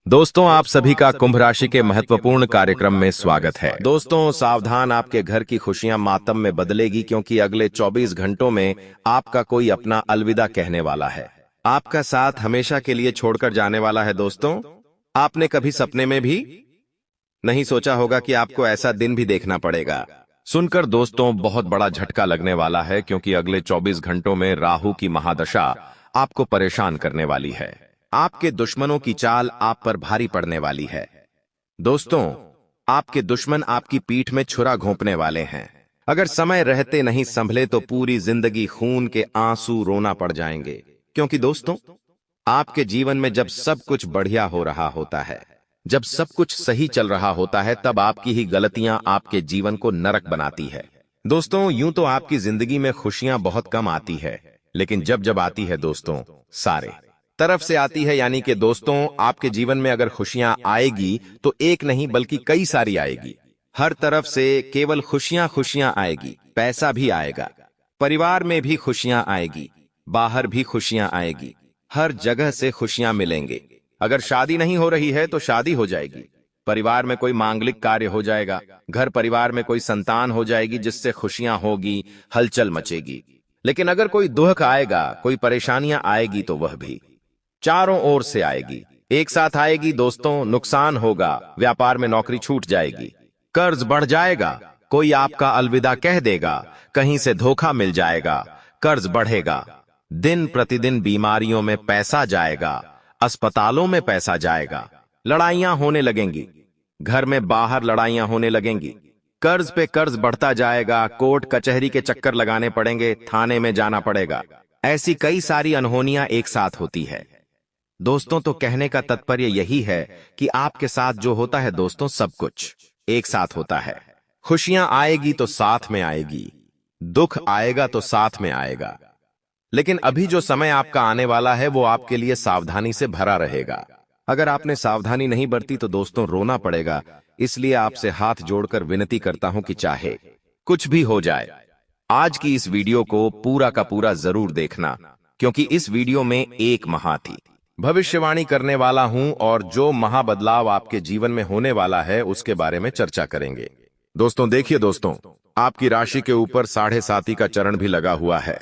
दोस्तों, आप सभी का कुंभ राशि के महत्वपूर्ण कार्यक्रम में स्वागत है। दोस्तों, सावधान, आपके घर की खुशियां मातम में बदलेगी क्योंकि अगले 24 घंटों में आपका कोई अपना अलविदा कहने वाला है। आपका साथ हमेशा के लिए छोड़कर जाने वाला है। दोस्तों, आपने कभी सपने में भी नहीं सोचा होगा कि आपको ऐसा दिन भी देखना पड़ेगा। सुनकर दोस्तों बहुत बड़ा झटका लगने वाला है क्योंकि अगले 24 घंटों में राहु की महादशा आपको परेशान करने वाली है। आपके दुश्मनों की चाल आप पर भारी पड़ने वाली है। दोस्तों, आपके दुश्मन आपकी पीठ में छुरा घोंपने वाले हैं। अगर समय रहते नहीं संभले तो पूरी जिंदगी खून के आंसू रोना पड़ जाएंगे क्योंकि दोस्तों, आपके जीवन में जब सब कुछ बढ़िया हो रहा होता है, जब सब कुछ सही चल रहा होता है, तब आपकी ही गलतियां आपके जीवन को नरक बनाती है। दोस्तों, यूं तो आपकी जिंदगी में खुशियां बहुत कम आती है, लेकिन जब जब आती है दोस्तों, सारे तरफ से आती है। यानी कि दोस्तों, आपके जीवन में अगर खुशियां आएगी तो एक नहीं बल्कि कई सारी आएगी। हर तरफ से केवल खुशियां खुशियां आएगी। पैसा भी आएगा, परिवार में भी खुशियां आएगी, बाहर भी खुशियां आएगी, हर जगह से खुशियां मिलेंगे। अगर शादी नहीं हो रही है तो शादी हो जाएगी, परिवार में कोई मांगलिक कार्य हो जाएगा, घर परिवार में कोई संतान हो जाएगी जिससे खुशियां होगी, हलचल मचेगी। लेकिन अगर कोई दुख आएगा, कोई परेशानियां आएगी तो वह भी चारों ओर से आएगी, एक साथ आएगी। दोस्तों, नुकसान होगा, व्यापार में नौकरी छूट जाएगी, कर्ज बढ़ जाएगा, कोई आपका अलविदा कह देगा, कहीं से धोखा मिल जाएगा, कर्ज बढ़ेगा, दिन प्रतिदिन बीमारियों में पैसा जाएगा, अस्पतालों में पैसा जाएगा, लड़ाइयां होने लगेंगी, घर में बाहर लड़ाइयां होने लगेंगी, कर्ज पे कर्ज बढ़ता जाएगा, कोर्ट कचहरी के चक्कर लगाने पड़ेंगे, थाने में जाना पड़ेगा। ऐसी कई सारी अनहोनियां एक साथ होती है। दोस्तों, तो कहने का तात्पर्य यही है कि आपके साथ जो होता है दोस्तों, सब कुछ एक साथ होता है। खुशियां आएगी तो साथ में आएगी, दुख आएगा तो साथ में आएगा। लेकिन अभी जो समय आपका आने वाला है वो आपके लिए सावधानी से भरा रहेगा। अगर आपने सावधानी नहीं बरती तो दोस्तों रोना पड़ेगा। इसलिए आपसे हाथ जोड़कर विनती करता हूं कि चाहे कुछ भी हो जाए, आज की इस वीडियो को पूरा का पूरा जरूर देखना, क्योंकि इस वीडियो में एक महाथी भविष्यवाणी करने वाला हूं और जो महाबदलाव आपके जीवन में होने वाला है उसके बारे में चर्चा करेंगे। दोस्तों देखिए, दोस्तों आपकी राशि के ऊपर 7.5 का चरण भी लगा हुआ है,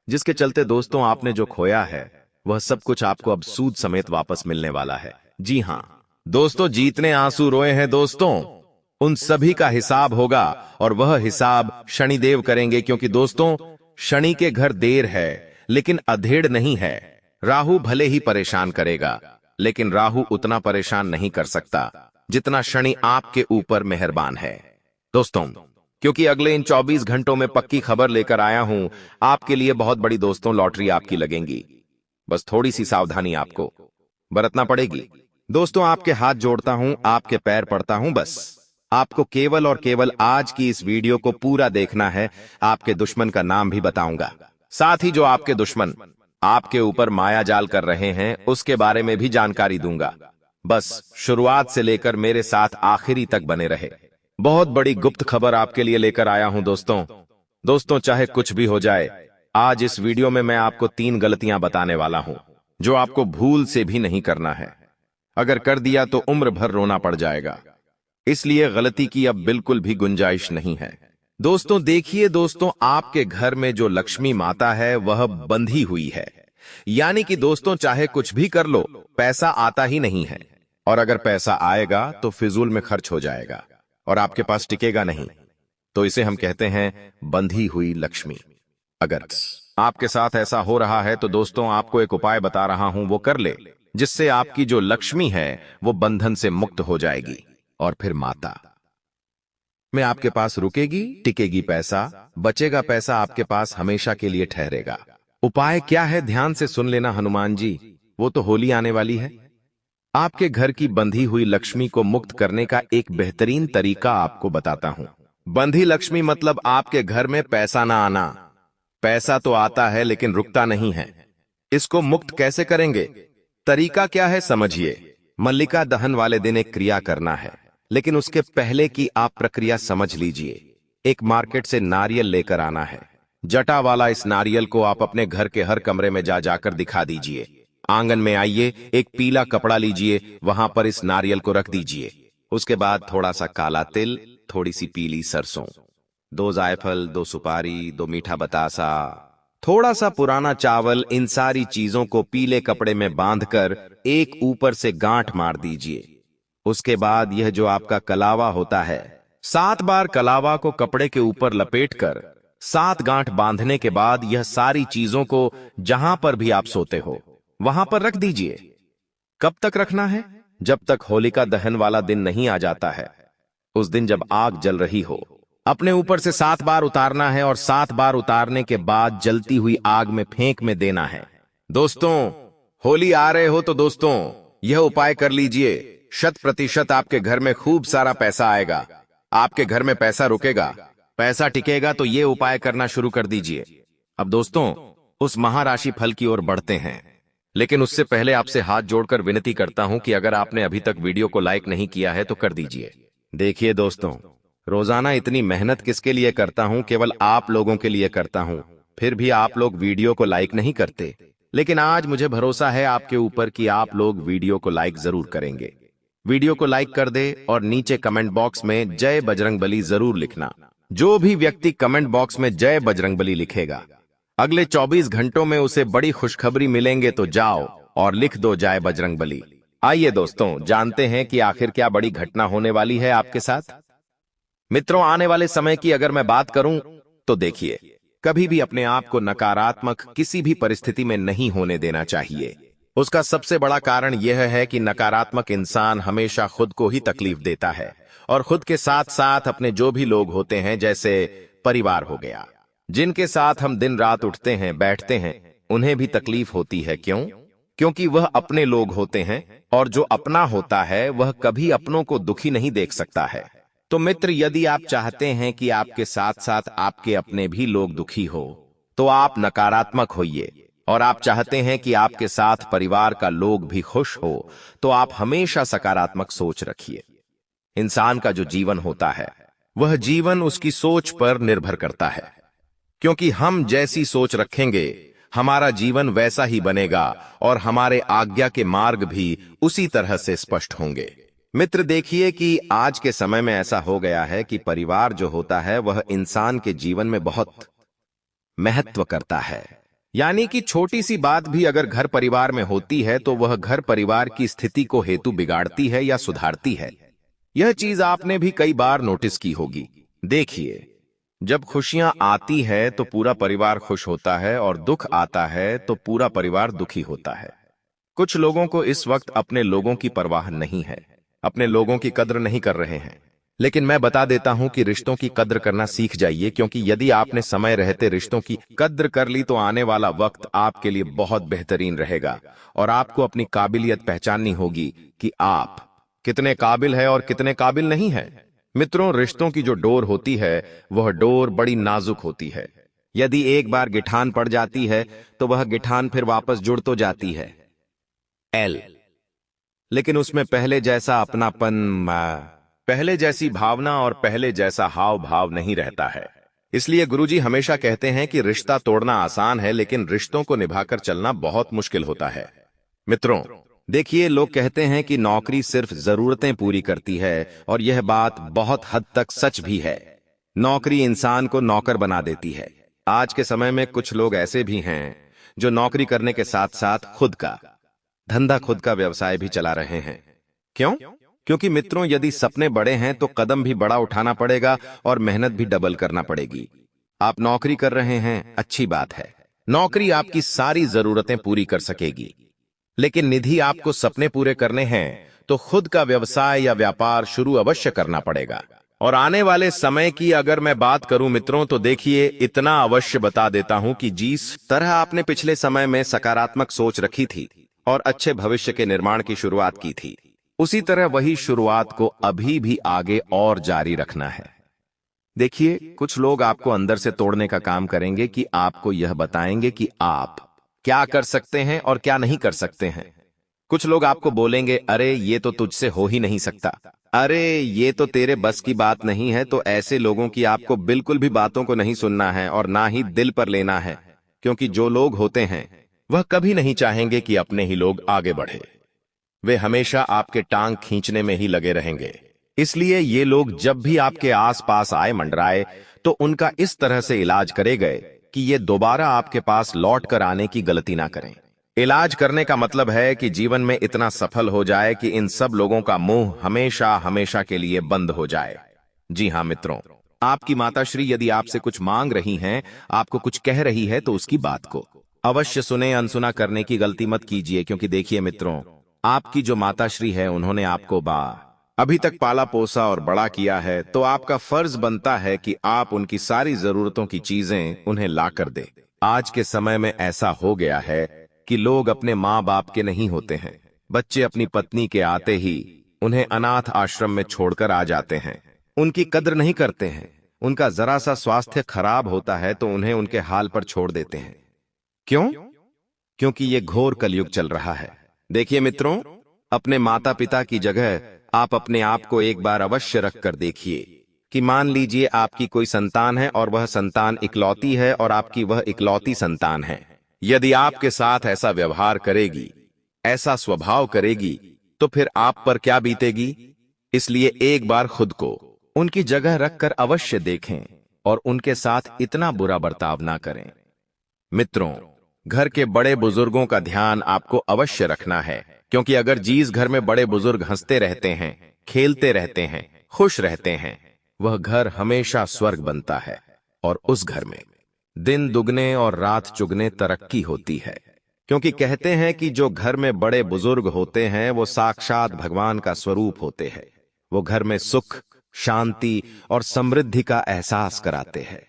जिसके चलते दोस्तों आपने जो खोया है वह सब कुछ आपको अब सूद समेत वापस मिलने वाला है। जी हां दोस्तों, जितने आंसू रोए हैं दोस्तों, उन सभी का हिसाब होगा और वह हिसाब शनिदेव करेंगे। क्योंकि दोस्तों, शनि के घर देर है लेकिन अधेड़ नहीं है। राहु भले ही परेशान करेगा, लेकिन राहु उतना परेशान नहीं कर सकता जितना शनि आपके ऊपर मेहरबान है। दोस्तों, क्योंकि अगले इन 24 घंटों में पक्की खबर लेकर आया हूं आपके लिए, बहुत बड़ी दोस्तों लॉटरी आपकी लगेंगी। बस थोड़ी सी सावधानी आपको बरतना पड़ेगी। दोस्तों, आपके हाथ जोड़ता हूं, आपके पैर पड़ता हूं, बस आपको केवल और केवल आज की इस वीडियो को पूरा देखना है। आपके दुश्मन का नाम भी बताऊंगा, साथ ही जो आपके दुश्मन आपके ऊपर माया जाल कर रहे हैं उसके बारे में भी जानकारी दूंगा। बस शुरुआत से लेकर मेरे साथ आखिरी तक बने रहे। बहुत बड़ी गुप्त खबर आपके लिए लेकर आया हूं दोस्तों, चाहे कुछ भी हो जाए, आज इस वीडियो में मैं आपको 3 गलतियां बताने वाला हूं जो आपको भूल से भी नहीं करना है। अगर कर दिया तो उम्र भर रोना पड़ जाएगा, इसलिए गलती की अब बिल्कुल भी गुंजाइश नहीं है। दोस्तों देखिए, दोस्तों आपके घर में जो लक्ष्मी माता है वह बंधी हुई है। यानी कि दोस्तों, चाहे कुछ भी कर लो, पैसा आता ही नहीं है, और अगर पैसा आएगा तो फिजूल में खर्च हो जाएगा और आपके पास टिकेगा नहीं। तो इसे हम कहते हैं बंधी हुई लक्ष्मी। अगर आपके साथ ऐसा हो रहा है तो दोस्तों आपको एक उपाय बता रहा हूं, वो कर ले, जिससे आपकी जो लक्ष्मी है वो बंधन से मुक्त हो जाएगी और फिर माता में आपके पास रुकेगी, टिकेगी पैसा, बचेगा पैसा, आपके पास हमेशा के लिए ठहरेगा। उपाय क्या है, ध्यान से सुन लेना हनुमान जी, वो तो होली आने वाली है। आपके घर की बंधी हुई लक्ष्मी को मुक्त करने का एक बेहतरीन तरीका आपको बताता हूं। बंधी लक्ष्मी मतलब आपके घर में पैसा ना आना। पैसा तो आता है लेकिन रुकता नहीं है। इसको मुक्त कैसे करेंगे, तरीका क्या है, समझिए। मल्लिका दहन वाले दिन एक क्रिया करना है, लेकिन उसके पहले की आप प्रक्रिया समझ लीजिए। एक मार्केट से नारियल लेकर आना है। जटा वाला इस नारियल को आप अपने घर के हर कमरे में जा जाकर दिखा दीजिए। आंगन में आइए, एक पीला कपड़ा लीजिए, वहां पर इस नारियल को रख दीजिए। उसके बाद थोड़ा सा काला तिल, थोड़ी सी पीली सरसों, 2 जायफल, 2 सुपारी, 2 मीठा बतासा, थोड़ा सा पुराना चावल, इन सारी चीजों को पीले कपड़े में बांधकर एक ऊपर से गांठ मार दीजिए। उसके बाद यह जो आपका कलावा होता है, 7 बार कलावा को कपड़े के ऊपर लपेटकर 7 गांठ बांधने के बाद यह सारी चीजों को जहां पर भी आप सोते हो वहां पर रख दीजिए। कब तक रखना है? जब तक होलिका दहन वाला दिन नहीं आ जाता है। उस दिन जब आग जल रही हो, अपने ऊपर से 7 बार उतारना है और 7 बार उतारने के बाद जलती हुई आग में फेंक में देना है। दोस्तों, होली आ रहे हो तो दोस्तों यह उपाय कर लीजिए, 100% आपके घर में खूब सारा पैसा आएगा। आपके घर में पैसा रुकेगा, पैसा टिकेगा, तो ये उपाय करना शुरू कर दीजिए। अब दोस्तों, उस महाराशि फल की ओर बढ़ते हैं, लेकिन उससे पहले आपसे हाथ जोड़कर विनती करता हूं कि अगर आपने अभी तक वीडियो को लाइक नहीं किया है तो कर दीजिए। देखिए दोस्तों, रोजाना इतनी मेहनत किसके लिए करता हूं? केवल आप लोगों के लिए करता हूं। फिर भी आप लोग वीडियो को लाइक नहीं करते, लेकिन आज मुझे भरोसा है आपके ऊपर कि आप लोग वीडियो को लाइक जरूर करेंगे। वीडियो को लाइक कर दे और नीचे कमेंट बॉक्स में जय बजरंगबली जरूर लिखना। जो भी व्यक्ति कमेंट बॉक्स में जय बजरंगबली लिखेगा, अगले 24 घंटों में उसे बड़ी खुशखबरी मिलेंगे। तो जाओ और लिख दो जय बजरंगबली। आइए दोस्तों, जानते हैं कि आखिर क्या बड़ी घटना होने वाली है आपके साथ। मित्रों, आने वाले समय की अगर मैं बात करूं तो देखिए, कभी भी अपने आप को नकारात्मक किसी भी परिस्थिति में नहीं होने देना चाहिए। उसका सबसे बड़ा कारण यह है कि नकारात्मक इंसान हमेशा खुद को ही तकलीफ देता है और खुद के साथ साथ अपने जो भी लोग होते हैं, जैसे परिवार हो गया, जिनके साथ हम दिन रात उठते हैं बैठते हैं, उन्हें भी तकलीफ होती है। क्यों? क्योंकि वह अपने लोग होते हैं और जो अपना होता है वह कभी अपनों को दुखी नहीं देख सकता है। तो मित्र, यदि आप चाहते हैं कि आपके साथ साथ आपके अपने भी लोग दुखी हो, तो आप नकारात्मक होइए। और आप चाहते हैं कि आपके साथ परिवार का लोग भी खुश हो, तो आप हमेशा सकारात्मक सोच रखिए। इंसान का जो जीवन होता है, वह जीवन उसकी सोच पर निर्भर करता है, क्योंकि हम जैसी सोच रखेंगे हमारा जीवन वैसा ही बनेगा और हमारे आज्ञा के मार्ग भी उसी तरह से स्पष्ट होंगे। मित्र, देखिए कि आज के समय में ऐसा हो गया है कि परिवार जो होता है वह इंसान के जीवन में बहुत महत्व करता है। यानी कि छोटी सी बात भी अगर घर परिवार में होती है तो वह घर परिवार की स्थिति को हेतु बिगाड़ती है या सुधारती है। यह चीज आपने भी कई बार नोटिस की होगी। देखिए, जब खुशियां आती है तो पूरा परिवार खुश होता है और दुख आता है तो पूरा परिवार दुखी होता है। कुछ लोगों को इस वक्त अपने लोगों की परवाह नहीं है, अपने लोगों की कद्र नहीं कर रहे हैं। लेकिन मैं बता देता हूं कि रिश्तों की कद्र करना सीख जाइए, क्योंकि यदि आपने समय रहते रिश्तों की कद्र कर ली तो आने वाला वक्त आपके लिए बहुत बेहतरीन रहेगा और आपको अपनी काबिलियत पहचाननी होगी कि आप कितने काबिल है और कितने काबिल नहीं है। मित्रों, रिश्तों की जो डोर होती है वह डोर बड़ी नाजुक होती है। यदि एक बार गिठान पड़ जाती है तो वह गिठान फिर वापस जुड़ तो जाती है लेकिन उसमें पहले जैसा अपनापन, पहले जैसी भावना और पहले जैसा हाव भाव नहीं रहता है। इसलिए गुरुजी हमेशा कहते हैं कि रिश्ता तोड़ना आसान है, लेकिन रिश्तों को निभाकर चलना बहुत मुश्किल होता है। मित्रों, देखिए, लोग कहते हैं कि नौकरी सिर्फ जरूरतें पूरी करती है और यह बात बहुत हद तक सच भी है। नौकरी इंसान को नौकर बना देती है। आज के समय में कुछ लोग ऐसे भी हैं जो नौकरी करने के साथ साथ खुद का धंधा, खुद का व्यवसाय भी चला रहे हैं। क्यों? क्योंकि मित्रों, यदि सपने बड़े हैं तो कदम भी बड़ा उठाना पड़ेगा और मेहनत भी डबल करना पड़ेगी। आप नौकरी कर रहे हैं, अच्छी बात है। नौकरी आपकी सारी जरूरतें पूरी कर सकेगी, लेकिन निधि आपको सपने पूरे करने हैं तो खुद का व्यवसाय या व्यापार शुरू अवश्य करना पड़ेगा। और आने वाले समय की अगर मैं बात करूं मित्रों, तो देखिए, इतना अवश्य बता देता हूं कि जिस तरह आपने पिछले समय में सकारात्मक सोच रखी थी और अच्छे भविष्य के निर्माण की शुरुआत की थी, उसी तरह वही शुरुआत को अभी भी आगे और जारी रखना है। देखिए, कुछ लोग आपको अंदर से तोड़ने का काम करेंगे कि आपको यह बताएंगे कि आप क्या कर सकते हैं और क्या नहीं कर सकते हैं। कुछ लोग आपको बोलेंगे, अरे ये तो तुझसे हो ही नहीं सकता, अरे ये तो तेरे बस की बात नहीं है। तो ऐसे लोगों की आपको बिल्कुल भी बातों को नहीं सुनना है और ना ही दिल पर लेना है, क्योंकि जो लोग होते हैं वह कभी नहीं चाहेंगे कि अपने ही लोग आगे बढ़े। वे हमेशा आपके टांग खींचने में ही लगे रहेंगे। इसलिए ये लोग जब भी आपके आसपास आए मंडराए तो उनका इस तरह से इलाज करे गए कि ये दोबारा आपके पास लौट कर आने की गलती ना करें। इलाज करने का मतलब है कि जीवन में इतना सफल हो जाए कि इन सब लोगों का मुंह हमेशा हमेशा के लिए बंद हो जाए। जी हाँ मित्रों, आपकी माताश्री यदि आपसे कुछ मांग रही हैं, आपको कुछ कह रही है, तो उसकी बात को अवश्य सुने। अनसुना करने की गलती मत कीजिए, क्योंकि देखिए मित्रों, आपकी जो माताश्री है उन्होंने आपको अभी तक पाला पोसा और बड़ा किया है, तो आपका फर्ज बनता है कि आप उनकी सारी जरूरतों की चीजें उन्हें ला कर दे। आज के समय में ऐसा हो गया है कि लोग अपने माँ बाप के नहीं होते हैं। बच्चे अपनी पत्नी के आते ही उन्हें अनाथ आश्रम में छोड़कर आ जाते हैं। उनकी कद्र नहीं करते हैं। उनका जरा सा स्वास्थ्य खराब होता है तो उन्हें उनके हाल पर छोड़ देते हैं। क्यों? क्योंकि ये घोर कलयुग चल रहा है। देखिए मित्रों, अपने माता पिता की जगह आप अपने आप को एक बार अवश्य रख कर देखिए कि मान लीजिए आपकी कोई संतान है और वह संतान इकलौती है और आपकी वह इकलौती संतान है। यदि आपके साथ ऐसा व्यवहार करेगी, ऐसा स्वभाव करेगी, तो फिर आप पर क्या बीतेगी? इसलिए एक बार खुद को उनकी जगह रखकर अवश्य देखें और उनके साथ इतना बुरा बर्ताव ना करें। मित्रों, घर के बड़े बुजुर्गों का ध्यान आपको अवश्य रखना है, क्योंकि अगर जिस घर में बड़े बुजुर्ग हंसते रहते हैं, खेलते रहते हैं, खुश रहते हैं, वह घर हमेशा स्वर्ग बनता है और उस घर में दिन दुगने और रात चुगने तरक्की होती है। क्योंकि कहते हैं कि जो घर में बड़े बुजुर्ग होते हैं वो साक्षात भगवान का स्वरूप होते हैं। वो घर में सुख, शांति और समृद्धि का एहसास कराते हैं।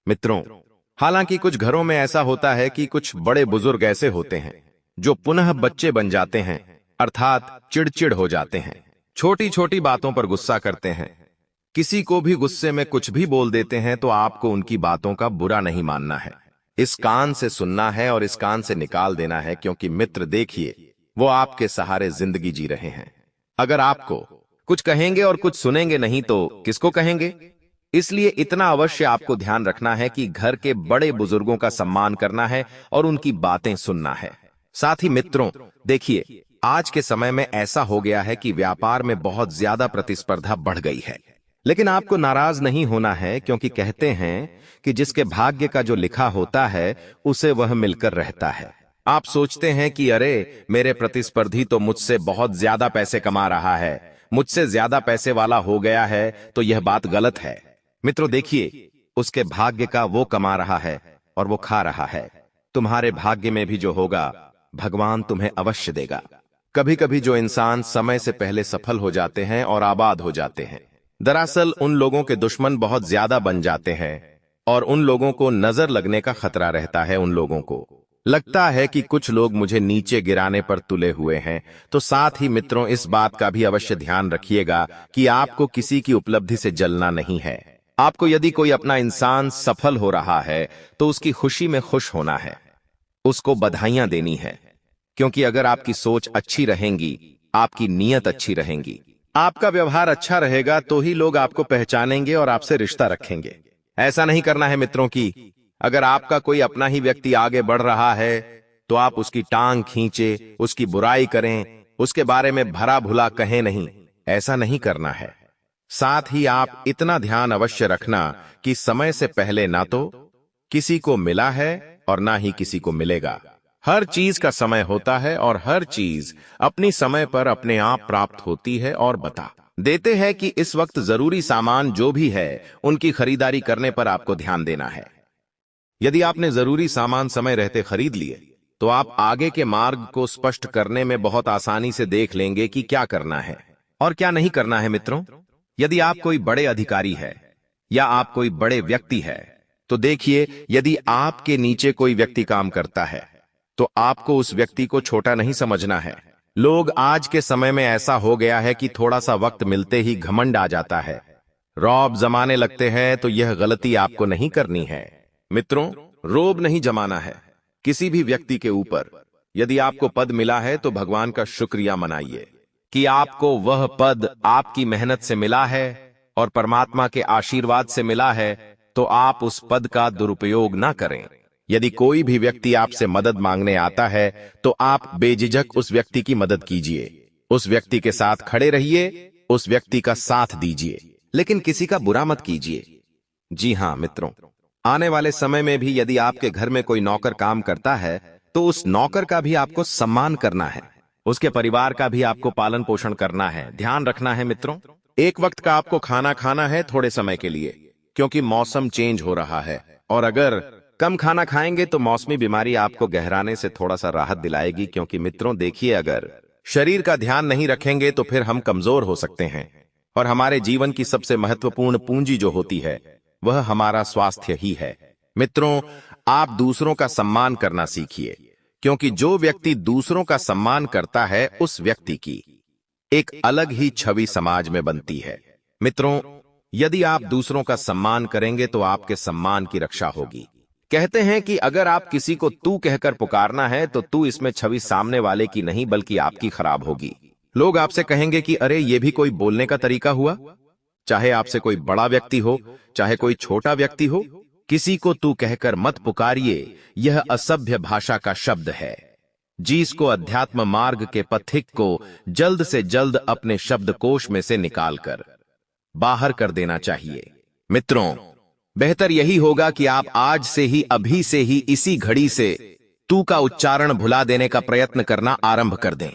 मित्रों, हालांकि कुछ घरों में ऐसा होता है कि कुछ बड़े बुजुर्ग ऐसे होते हैं जो पुनः बच्चे बन जाते हैं, अर्थात चिड़चिड़ हो जाते हैं, छोटी छोटी बातों पर गुस्सा करते हैं, किसी को भी गुस्से में कुछ भी बोल देते हैं। तो आपको उनकी बातों का बुरा नहीं मानना है, इस कान से सुनना है और इस कान से निकाल देना है। क्योंकि मित्र देखिए, वो आपके सहारे जिंदगी जी रहे हैं। अगर आपको कुछ कहेंगे और कुछ सुनेंगे नहीं तो किसको कहेंगे? इसलिए इतना अवश्य आपको ध्यान रखना है कि घर के बड़े बुजुर्गों का सम्मान करना है और उनकी बातें सुनना है। साथ ही मित्रों देखिए, आज के समय में ऐसा हो गया है कि व्यापार में बहुत ज्यादा प्रतिस्पर्धा बढ़ गई है। लेकिन आपको नाराज नहीं होना है, क्योंकि कहते हैं कि जिसके भाग्य का जो लिखा होता है उसे वह मिलकर रहता है। आप सोचते हैं कि अरे, मेरे प्रतिस्पर्धी तो मुझसे बहुत ज्यादा पैसे कमा रहा है, मुझसे ज्यादा पैसे वाला हो गया है, तो यह बात गलत है। मित्रों देखिए, उसके भाग्य का वो कमा रहा है और वो खा रहा है। तुम्हारे भाग्य में भी जो होगा भगवान तुम्हें अवश्य देगा। कभी कभी जो इंसान समय से पहले सफल हो जाते हैं और आबाद हो जाते हैं, दरअसल उन लोगों के दुश्मन बहुत ज्यादा बन जाते हैं और उन लोगों को नजर लगने का खतरा रहता है। उन लोगों को लगता है कि कुछ लोग मुझे नीचे गिराने पर तुले हुए हैं। तो साथ ही मित्रों, इस बात का भी अवश्य ध्यान रखिएगा कि आपको किसी की उपलब्धि से जलना नहीं है। आपको यदि कोई अपना इंसान सफल हो रहा है तो उसकी खुशी में खुश होना है, उसको बधाइयां देनी है। क्योंकि अगर आपकी सोच अच्छी रहेगी, आपकी नीयत अच्छी रहेगी, आपका व्यवहार अच्छा रहेगा, तो ही लोग आपको पहचानेंगे और आपसे रिश्ता रखेंगे। ऐसा नहीं करना है मित्रों कि अगर आपका कोई अपना ही व्यक्ति आगे बढ़ रहा है तो आप उसकी टांग खींचे, उसकी बुराई करें, उसके बारे में भला भुला कहें नहीं। ऐसा नहीं करना है। साथ ही आप इतना ध्यान अवश्य रखना कि समय से पहले ना तो किसी को मिला है और ना ही किसी को मिलेगा। हर चीज का समय होता है और हर चीज अपनी समय पर अपने आप प्राप्त होती है। और बता देते हैं कि इस वक्त जरूरी सामान जो भी है उनकी खरीदारी करने पर आपको ध्यान देना है। यदि आपने जरूरी सामान समय रहते खरीद लिए तो आप आगे के मार्ग को स्पष्ट करने में बहुत आसानी से देख लेंगे कि क्या करना है और क्या नहीं करना है। मित्रों, यदि आप कोई बड़े अधिकारी है या आप कोई बड़े व्यक्ति है तो देखिए, यदि आपके नीचे कोई व्यक्ति काम करता है तो आपको उस व्यक्ति को छोटा नहीं समझना है। लोग आज के समय में ऐसा हो गया है कि थोड़ा सा वक्त मिलते ही घमंड आ जाता है, रौब जमाने लगते हैं। तो यह गलती आपको नहीं करनी है। मित्रों, रोब नहीं जमाना है किसी भी व्यक्ति के ऊपर। यदि आपको पद मिला है तो भगवान का शुक्रिया मनाइए कि आपको वह पद आपकी मेहनत से मिला है और परमात्मा के आशीर्वाद से मिला है। तो आप उस पद का दुरुपयोग ना करें। यदि कोई भी व्यक्ति आपसे मदद मांगने आता है तो आप बेझिझक उस व्यक्ति की मदद कीजिए, उस व्यक्ति के साथ खड़े रहिए, उस व्यक्ति का साथ दीजिए, लेकिन किसी का बुरा मत कीजिए। जी हां मित्रों, आने वाले समय में भी यदि आपके घर में कोई नौकर काम करता है तो उस नौकर का भी आपको सम्मान करना है, उसके परिवार का भी आपको पालन पोषण करना है, ध्यान रखना है। मित्रों, एक वक्त का आपको खाना खाना है थोड़े समय के लिए, क्योंकि मौसम चेंज हो रहा है, और अगर कम खाना खाएंगे तो मौसमी बीमारी आपको गहराने से थोड़ा सा राहत दिलाएगी। क्योंकि मित्रों देखिए, अगर शरीर का ध्यान नहीं रखेंगे तो फिर हम कमजोर हो सकते हैं, और हमारे जीवन की सबसे महत्वपूर्ण पूंजी जो होती है वह हमारा स्वास्थ्य ही है। मित्रों, आप दूसरों का सम्मान करना सीखिए, क्योंकि जो व्यक्ति दूसरों का सम्मान करता है उस व्यक्ति की एक अलग ही छवि समाज में बनती है। मित्रों, यदि आप दूसरों का सम्मान करेंगे तो आपके सम्मान की रक्षा होगी। कहते हैं कि अगर आप किसी को तू कहकर पुकारना है तो तू इसमें छवि सामने वाले की नहीं बल्कि आपकी खराब होगी। लोग आपसे कहेंगे कि अरे ये भी कोई बोलने का तरीका हुआ। चाहे आपसे कोई बड़ा व्यक्ति हो, चाहे कोई छोटा व्यक्ति हो, किसी को तू कहकर मत पुकारिए, यह असभ्य भाषा का शब्द है। जिसको अध्यात्म मार्ग के पथिक को जल्द से जल्द अपने शब्दकोश में से निकालकर बाहर कर देना चाहिए। मित्रों, बेहतर यही होगा कि आप आज से ही, अभी से ही, इसी घड़ी से तू का उच्चारण भुला देने का प्रयत्न करना आरंभ कर दें।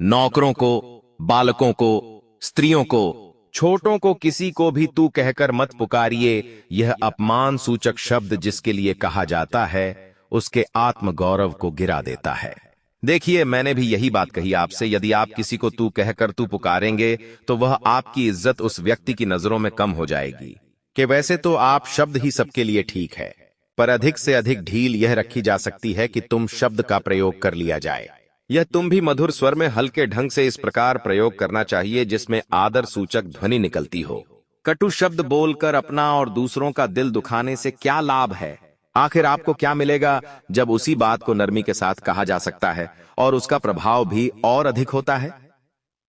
नौकरों को, बालकों को, स्त्रियों को, छोटों को किसी को भी तू कहकर मत पुकारिए। यह अपमान सूचक शब्द जिसके लिए कहा जाता है उसके आत्मगौरव को गिरा देता है। देखिए, मैंने भी यही बात कही आपसे, यदि आप किसी को तू कहकर तू पुकारेंगे तो वह आपकी इज्जत उस व्यक्ति की नजरों में कम हो जाएगी। कि वैसे तो आप शब्द ही सबके लिए ठीक है, पर अधिक से अधिक ढील यह रखी जा सकती है कि तुम शब्द का प्रयोग कर लिया जाए। यह तुम भी मधुर स्वर में हल्के ढंग से इस प्रकार प्रयोग करना चाहिए जिसमें आदर सूचक ध्वनि निकलती हो। कटु शब्द बोलकर अपना और दूसरों का दिल दुखाने से क्या लाभ है? आखिर आपको क्या मिलेगा जब उसी बात को नरमी के साथ कहा जा सकता है और उसका प्रभाव भी और अधिक होता है?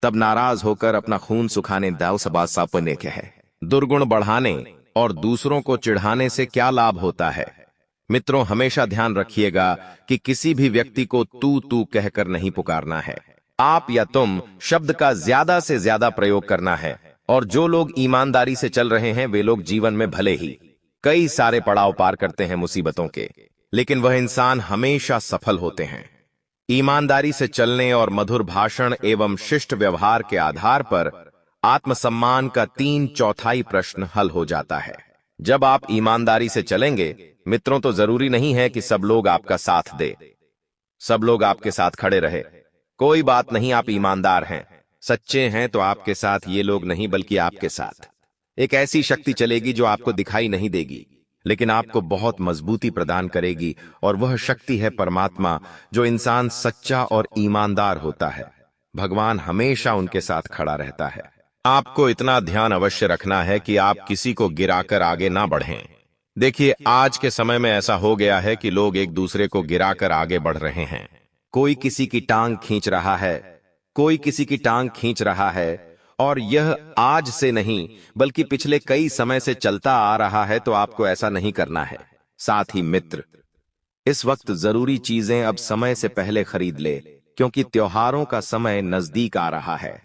तब नाराज होकर अपना खून सुखाने दाव सबा सापने के है। दुर्गुण बढ़ाने और दूसरों को चिढ़ाने से क्या लाभ होता है? मित्रों, हमेशा ध्यान रखिएगा कि किसी भी व्यक्ति को तू कहकर नहीं पुकारना है। आप या तुम शब्द का ज्यादा से ज्यादा प्रयोग करना है। और जो लोग ईमानदारी से चल रहे हैं वे लोग जीवन में भले ही कई सारे पड़ाव पार करते हैं मुसीबतों के, लेकिन वह इंसान हमेशा सफल होते हैं। ईमानदारी से चलने और मधुर भाषण एवं शिष्ट व्यवहार के आधार पर आत्मसम्मान का 3/4 प्रश्न हल हो जाता है। जब आप ईमानदारी से चलेंगे मित्रों, तो जरूरी नहीं है कि सब लोग आपका साथ दे, सब लोग आपके साथ खड़े रहे। कोई बात नहीं, आप ईमानदार हैं, सच्चे हैं, तो आपके साथ ये लोग नहीं बल्कि आपके साथ एक ऐसी शक्ति चलेगी जो आपको दिखाई नहीं देगी, लेकिन आपको बहुत मजबूती प्रदान करेगी। और वह शक्ति है परमात्मा। जो इंसान सच्चा और ईमानदार होता है, भगवान हमेशा उनके साथ खड़ा रहता है। आपको इतना ध्यान अवश्य रखना है कि आप किसी को गिराकर आगे ना बढ़ें। देखिए, आज के समय में ऐसा हो गया है कि लोग एक दूसरे को गिराकर आगे बढ़ रहे हैं। कोई किसी की टांग खींच रहा है, कोई किसी की टांग खींच रहा है, और यह आज से नहीं बल्कि पिछले कई समय से चलता आ रहा है। तो आपको ऐसा नहीं करना है। साथ ही मित्र, इस वक्त जरूरी चीजें अब समय से पहले खरीद ले, क्योंकि त्योहारों का समय नजदीक आ रहा है।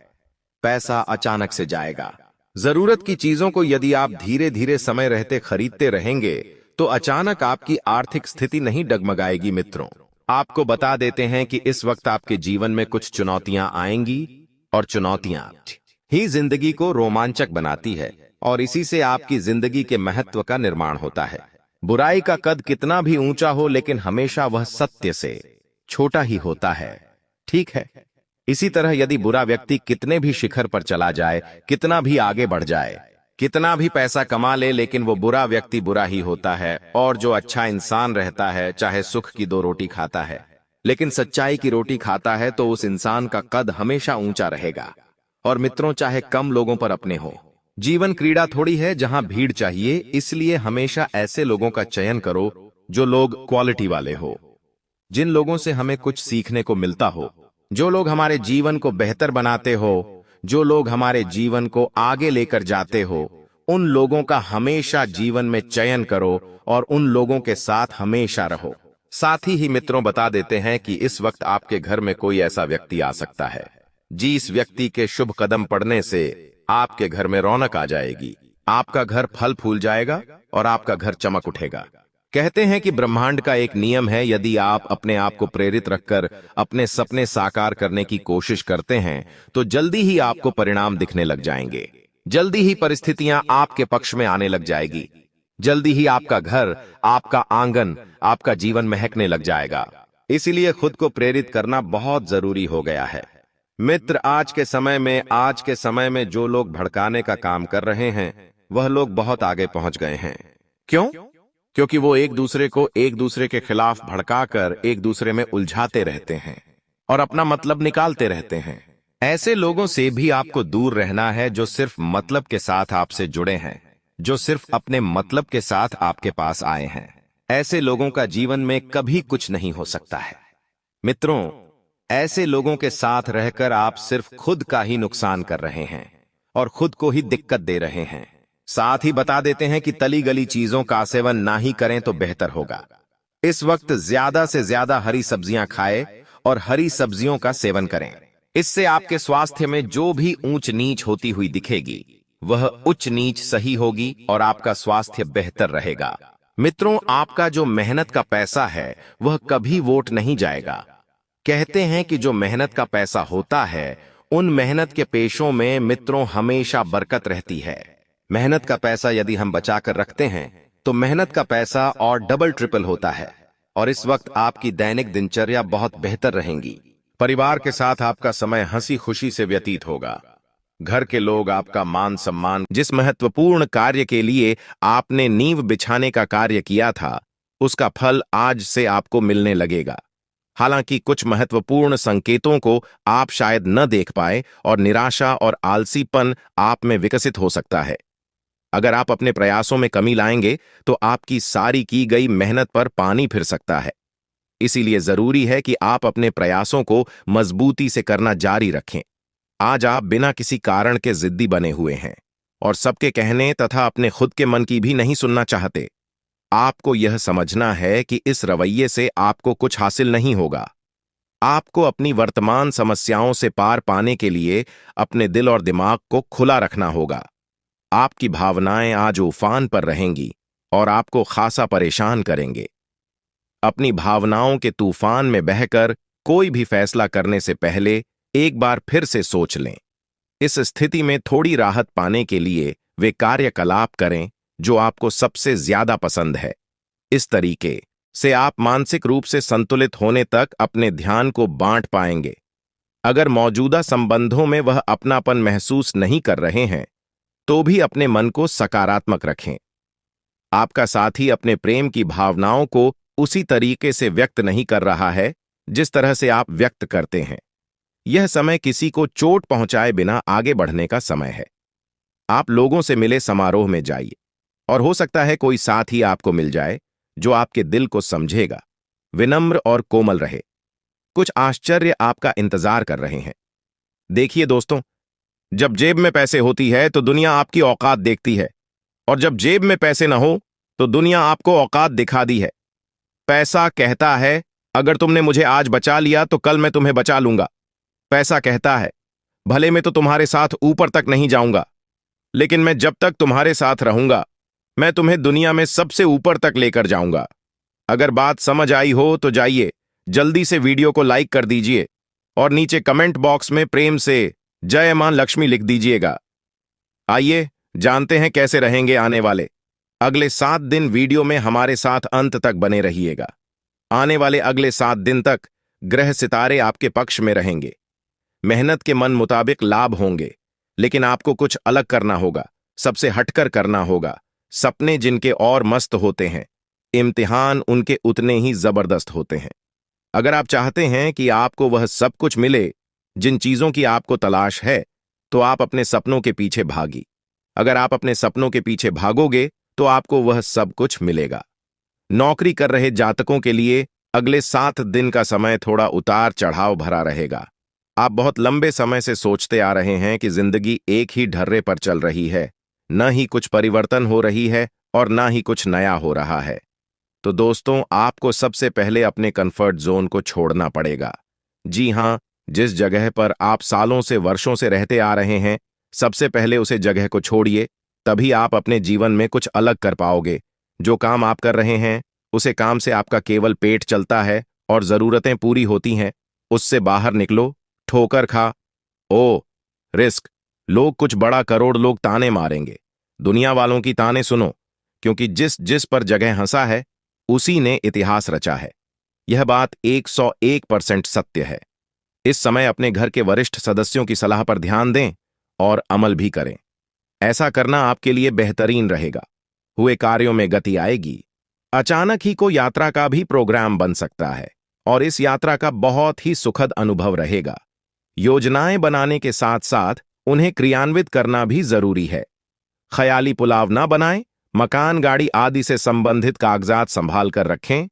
पैसा अचानक से जाएगा। जरूरत की चीजों को यदि आप धीरे धीरे समय रहते खरीदते रहेंगे तो अचानक आपकी आर्थिक स्थिति नहीं डगमगाएगी। मित्रों, आपको बता देते हैं कि इस वक्त आपके जीवन में कुछ चुनौतियां आएंगी, और चुनौतियां ही जिंदगी को रोमांचक बनाती है, और इसी से आपकी जिंदगी के महत्व का निर्माण होता है। बुराई का कद कितना भी ऊंचा हो, लेकिन हमेशा वह सत्य से छोटा ही होता है। ठीक है, इसी तरह यदि बुरा व्यक्ति कितने भी शिखर पर चला जाए, कितना भी आगे बढ़ जाए, कितना भी पैसा कमा ले, लेकिन वो बुरा व्यक्ति बुरा ही होता है। और जो अच्छा इंसान रहता है, चाहे सुख की 2 रोटी खाता है लेकिन सच्चाई की रोटी खाता है, तो उस इंसान का कद हमेशा ऊंचा रहेगा। और मित्रों, चाहे कम लोगों पर अपने हो, जीवन क्रीड़ा थोड़ी है जहां भीड़ चाहिए। इसलिए हमेशा ऐसे लोगों का चयन करो जो लोग क्वालिटी वाले हो, जिन लोगों से हमें कुछ सीखने को मिलता हो, जो लोग हमारे जीवन को बेहतर बनाते हो, जो लोग हमारे जीवन को आगे लेकर जाते हो। उन लोगों का हमेशा जीवन में चयन करो और उन लोगों के साथ हमेशा रहो। साथ ही मित्रों बता देते हैं कि इस वक्त आपके घर में कोई ऐसा व्यक्ति आ सकता है जिस व्यक्ति के शुभ कदम पड़ने से आपके घर में रौनक आ जाएगी, आपका घर फल फूल जाएगा और आपका घर चमक उठेगा। कहते हैं कि ब्रह्मांड का एक नियम है, यदि आप अपने आप को प्रेरित रखकर अपने सपने साकार करने की कोशिश करते हैं तो जल्दी ही आपको परिणाम दिखने लग जाएंगे, जल्दी ही परिस्थितियां आपके पक्ष में आने लग जाएगी, जल्दी ही आपका घर, आपका आंगन, आपका जीवन महकने लग जाएगा। इसीलिए खुद को प्रेरित करना बहुत जरूरी हो गया है। मित्र, आज के समय में जो लोग भड़काने का काम कर रहे हैं वह लोग बहुत आगे पहुंच गए हैं। क्यों? क्योंकि वो एक दूसरे को एक दूसरे के खिलाफ भड़काकर एक दूसरे में उलझाते रहते हैं और अपना मतलब निकालते रहते हैं। ऐसे लोगों से भी आपको दूर रहना है जो सिर्फ मतलब के साथ आपसे जुड़े हैं, जो सिर्फ अपने मतलब के साथ आपके पास आए हैं। ऐसे लोगों का जीवन में कभी कुछ नहीं हो सकता है। मित्रों, ऐसे लोगों के साथ रहकर आप सिर्फ खुद का ही नुकसान कर रहे हैं और खुद को ही दिक्कत दे रहे हैं। साथ ही बता देते हैं कि तली गली चीजों का सेवन ना ही करें तो बेहतर होगा। इस वक्त ज्यादा से ज्यादा हरी सब्जियां खाएं और हरी सब्जियों का सेवन करें। इससे आपके स्वास्थ्य में जो भी ऊंच नीच होती हुई दिखेगी वह उच्च नीच सही होगी और आपका स्वास्थ्य बेहतर रहेगा। मित्रों, आपका जो मेहनत का पैसा है वह कभी वोट नहीं जाएगा। कहते हैं कि जो मेहनत का पैसा होता है उन मेहनत के पेशों में मित्रों हमेशा बरकत रहती है। मेहनत का पैसा यदि हम बचाकर रखते हैं तो मेहनत का पैसा और डबल ट्रिपल होता है और इस वक्त आपकी दैनिक दिनचर्या बहुत बेहतर रहेंगी। परिवार के साथ आपका समय हंसी खुशी से व्यतीत होगा। घर के लोग आपका मान सम्मान, जिस महत्वपूर्ण कार्य के लिए आपने नींव बिछाने का कार्य किया था उसका फल आज से आपको मिलने लगेगा। हालांकि कुछ महत्वपूर्ण संकेतों को आप शायद न देख पाए और निराशा और आलसीपन आप में विकसित हो सकता है। अगर आप अपने प्रयासों में कमी लाएंगे तो आपकी सारी की गई मेहनत पर पानी फिर सकता है। इसीलिए जरूरी है कि आप अपने प्रयासों को मजबूती से करना जारी रखें। आज आप बिना किसी कारण के जिद्दी बने हुए हैं और सबके कहने तथा अपने खुद के मन की भी नहीं सुनना चाहते। आपको यह समझना है कि इस रवैये से आपको कुछ हासिल नहीं होगा। आपको अपनी वर्तमान समस्याओं से पार पाने के लिए अपने दिल और दिमाग को खुला रखना होगा। आपकी भावनाएं आज उफान पर रहेंगी और आपको खासा परेशान करेंगे। अपनी भावनाओं के तूफान में बहकर कोई भी फैसला करने से पहले एक बार फिर से सोच लें। इस स्थिति में थोड़ी राहत पाने के लिए वे कार्यकलाप करें जो आपको सबसे ज्यादा पसंद है। इस तरीके से आप मानसिक रूप से संतुलित होने तक अपने ध्यान को बांट पाएंगे। अगर मौजूदा संबंधों में वह अपनापन महसूस नहीं कर रहे हैं तो भी अपने मन को सकारात्मक रखें। आपका साथी अपने प्रेम की भावनाओं को उसी तरीके से व्यक्त नहीं कर रहा है जिस तरह से आप व्यक्त करते हैं। यह समय किसी को चोट पहुंचाए बिना आगे बढ़ने का समय है। आप लोगों से मिले समारोह में जाइए और हो सकता है कोई साथी आपको मिल जाए जो आपके दिल को समझेगा, विनम्र और कोमल रहे। कुछ आश्चर्य आपका इंतजार कर रहे हैं। देखिए दोस्तों, जब जेब में पैसे होती है तो दुनिया आपकी औकात देखती है और जब जेब में पैसे न हो तो दुनिया आपको औकात दिखा दी है। पैसा कहता है अगर तुमने मुझे आज बचा लिया तो कल मैं तुम्हें बचा लूंगा। पैसा कहता है भले मैं तो तुम्हारे साथ ऊपर तक नहीं जाऊंगा, लेकिन मैं जब तक तुम्हारे साथ रहूंगा मैं तुम्हें दुनिया में सबसे ऊपर तक लेकर जाऊंगा। अगर बात समझ आई हो तो जाइए जल्दी से वीडियो को लाइक कर दीजिए और नीचे कमेंट बॉक्स में प्रेम से जय मां लक्ष्मी लिख दीजिएगा। आइए जानते हैं कैसे रहेंगे आने वाले अगले 7 दिन। वीडियो में हमारे साथ अंत तक बने रहिएगा। आने वाले अगले 7 दिन तक ग्रह सितारे आपके पक्ष में रहेंगे। मेहनत के मन मुताबिक लाभ होंगे, लेकिन आपको कुछ अलग करना होगा, सबसे हटकर करना होगा। सपने जिनके और मस्त होते हैं, इम्तिहान उनके उतने ही जबरदस्त होते हैं। अगर आप चाहते हैं कि आपको वह सब कुछ मिले जिन चीजों की आपको तलाश है, तो आप अपने सपनों के पीछे भागी। अगर आप अपने सपनों के पीछे भागोगे तो आपको वह सब कुछ मिलेगा। नौकरी कर रहे जातकों के लिए अगले 7 दिन का समय थोड़ा उतार चढ़ाव भरा रहेगा। आप बहुत लंबे समय से सोचते आ रहे हैं कि जिंदगी एक ही ढर्रे पर चल रही है, न ही कुछ परिवर्तन हो रही है और ना ही कुछ नया हो रहा है। तो दोस्तों, आपको सबसे पहले अपने कंफर्ट जोन को छोड़ना पड़ेगा। जी हाँ, जिस जगह पर आप सालों से वर्षों से रहते आ रहे हैं, सबसे पहले उसे जगह को छोड़िए। तभी आप अपने जीवन में कुछ अलग कर पाओगे। जो काम आप कर रहे हैं, उसे काम से आपका केवल पेट चलता है और जरूरतें पूरी होती हैं। उससे बाहर निकलो। ठोकर खा। ओ, रिस्क। लोग कुछ बड़ा करोड़ लोग ताने मारेंगे। दुनिया वालों की ताने सुनो, क्योंकि जिस जिस पर जगह हंसा है, उसी ने इतिहास रचा है। यह बात 101% सत्य है। इस समय अपने घर के वरिष्ठ सदस्यों की सलाह पर ध्यान दें और अमल भी करें। ऐसा करना आपके लिए बेहतरीन रहेगा। हुए कार्यों में गति आएगी। अचानक ही कोई यात्रा का भी प्रोग्राम बन सकता है और इस यात्रा का बहुत ही सुखद अनुभव रहेगा। योजनाएं बनाने के साथ साथ उन्हें क्रियान्वित करना भी जरूरी है। ख्याली पुलाव ना बनाएं। मकान, गाड़ी आदि से संबंधित कागजात संभाल कर रखें।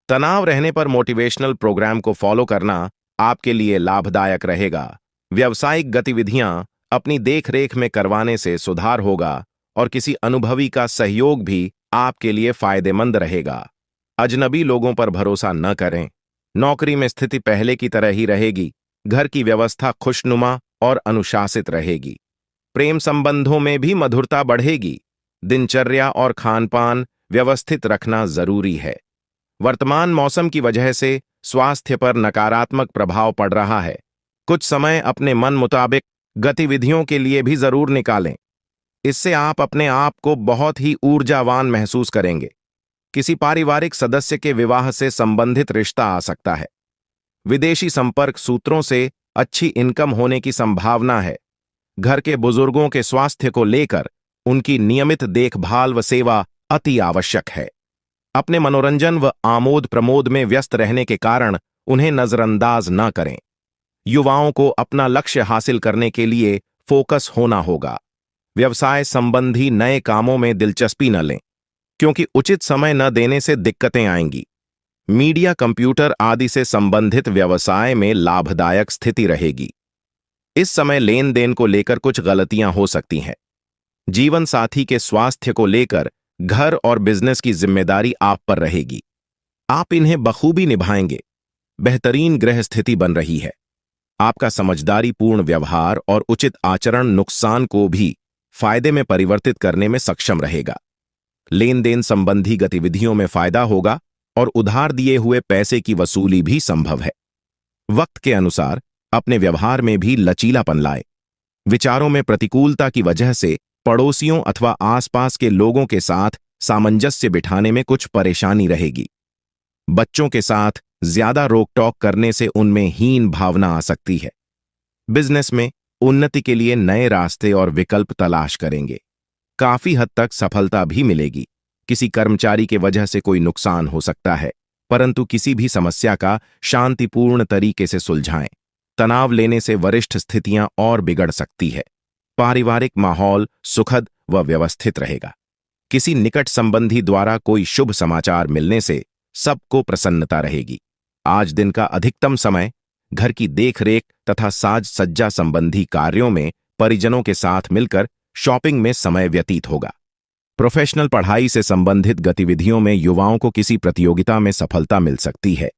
तनाव रहने पर मोटिवेशनल प्रोग्राम को फॉलो करना आपके लिए लाभदायक रहेगा। व्यावसायिक गतिविधियां अपनी देखरेख में करवाने से सुधार होगा और किसी अनुभवी का सहयोग भी आपके लिए फायदेमंद रहेगा। अजनबी लोगों पर भरोसा न करें। नौकरी में स्थिति पहले की तरह ही रहेगी। घर की व्यवस्था खुशनुमा और अनुशासित रहेगी। प्रेम संबंधों में भी मधुरता बढ़ेगी। दिनचर्या और खानपान व्यवस्थित रखना जरूरी है। वर्तमान मौसम की वजह से स्वास्थ्य पर नकारात्मक प्रभाव पड़ रहा है। कुछ समय अपने मन मुताबिक गतिविधियों के लिए भी जरूर निकालें। इससे आप अपने आप को बहुत ही ऊर्जावान महसूस करेंगे। किसी पारिवारिक सदस्य के विवाह से संबंधित रिश्ता आ सकता है। विदेशी संपर्क सूत्रों से अच्छी इनकम होने की संभावना है। घर के बुजुर्गों के स्वास्थ्य को लेकर उनकी नियमित देखभाल व सेवा अति आवश्यक है। अपने मनोरंजन व आमोद प्रमोद में व्यस्त रहने के कारण उन्हें नजरअंदाज न करें। युवाओं को अपना लक्ष्य हासिल करने के लिए फोकस होना होगा। व्यवसाय संबंधी नए कामों में दिलचस्पी न लें, क्योंकि उचित समय न देने से दिक्कतें आएंगी। मीडिया, कंप्यूटर आदि से संबंधित व्यवसाय में लाभदायक स्थिति रहेगी। इस समय लेन देन को लेकर कुछ गलतियां हो सकती हैं। जीवन साथी के स्वास्थ्य को लेकर घर और बिजनेस की जिम्मेदारी आप पर रहेगी। आप इन्हें बखूबी निभाएंगे। बेहतरीन ग्रह स्थिति बन रही है। आपका समझदारीपूर्ण व्यवहार और उचित आचरण नुकसान को भी फायदे में परिवर्तित करने में सक्षम रहेगा। लेन देन संबंधी गतिविधियों में फायदा होगा और उधार दिए हुए पैसे की वसूली भी संभव है। वक्त के अनुसार अपने व्यवहार में भी लचीलापन लाएं। विचारों में प्रतिकूलता की वजह से पड़ोसियों अथवा आसपास के लोगों के साथ सामंजस्य बिठाने में कुछ परेशानी रहेगी। बच्चों के साथ ज्यादा रोक टोक करने से उनमें हीन भावना आ सकती है। बिजनेस में उन्नति के लिए नए रास्ते और विकल्प तलाश करेंगे। काफी हद तक सफलता भी मिलेगी। किसी कर्मचारी के वजह से कोई नुकसान हो सकता है, परंतु किसी भी समस्या का शांतिपूर्ण तरीके से सुलझाएं। तनाव लेने से वरिष्ठ स्थितियां और बिगड़ सकती है। पारिवारिक माहौल सुखद व व्यवस्थित रहेगा। किसी निकट संबंधी द्वारा कोई शुभ समाचार मिलने से सबको प्रसन्नता रहेगी। आज दिन का अधिकतम समय घर की देखरेख तथा साज सज्जा संबंधी कार्यों में परिजनों के साथ मिलकर शॉपिंग में समय व्यतीत होगा। प्रोफेशनल पढ़ाई से संबंधित गतिविधियों में युवाओं को किसी प्रतियोगिता में सफलता मिल सकती है।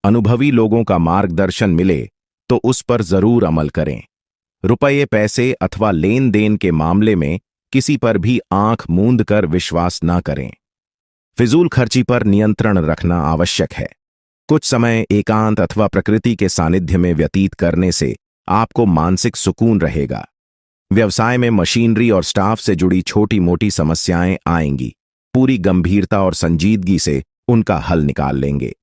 अनुभवी लोगों का मार्गदर्शन मिले तो उस पर जरूर अमल करें। रुपये, पैसे अथवा लेन देन के मामले में किसी पर भी आंख मूंद कर विश्वास न करें। फिजूल खर्ची पर नियंत्रण रखना आवश्यक है। कुछ समय एकांत अथवा प्रकृति के सानिध्य में व्यतीत करने से आपको मानसिक सुकून रहेगा। व्यवसाय में मशीनरी और स्टाफ से जुड़ी छोटी मोटी समस्याएं आएंगी। पूरी गंभीरता और संजीदगी से उनका हल निकाल लेंगे।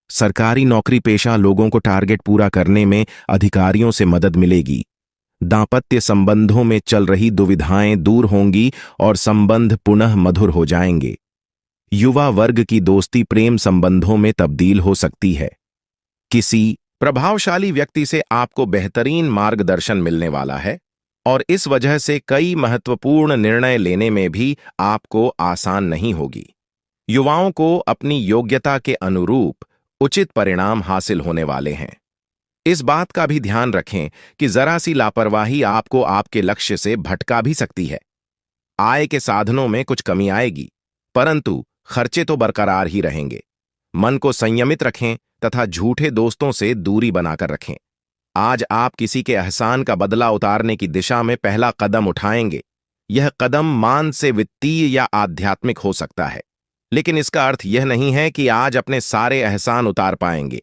सरकारी नौकरी पेशा लोगों को टारगेट पूरा करने में अधिकारियों से मदद मिलेगी। दांपत्य संबंधों में चल रही दुविधाएं दूर होंगी और संबंध पुनः मधुर हो जाएंगे। युवा वर्ग की दोस्ती प्रेम संबंधों में तब्दील हो सकती है। किसी प्रभावशाली व्यक्ति से आपको बेहतरीन मार्गदर्शन मिलने वाला है और इस वजह से कई महत्वपूर्ण निर्णय लेने में भी आपको आसान नहीं होगी। युवाओं को अपनी योग्यता के अनुरूप उचित परिणाम हासिल होने वाले हैं। इस बात का भी ध्यान रखें कि जरा सी लापरवाही आपको आपके लक्ष्य से भटका भी सकती है। आय के साधनों में कुछ कमी आएगी। परंतु खर्चे तो बरकरार ही रहेंगे। मन को संयमित रखें तथा झूठे दोस्तों से दूरी बनाकर रखें। आज आप किसी के एहसान का बदला उतारने की दिशा में पहला कदम उठाएंगे। यह कदम मान से वित्तीय या आध्यात्मिक हो सकता है, लेकिन इसका अर्थ यह नहीं है कि आज अपने सारे एहसान उतार पाएंगे।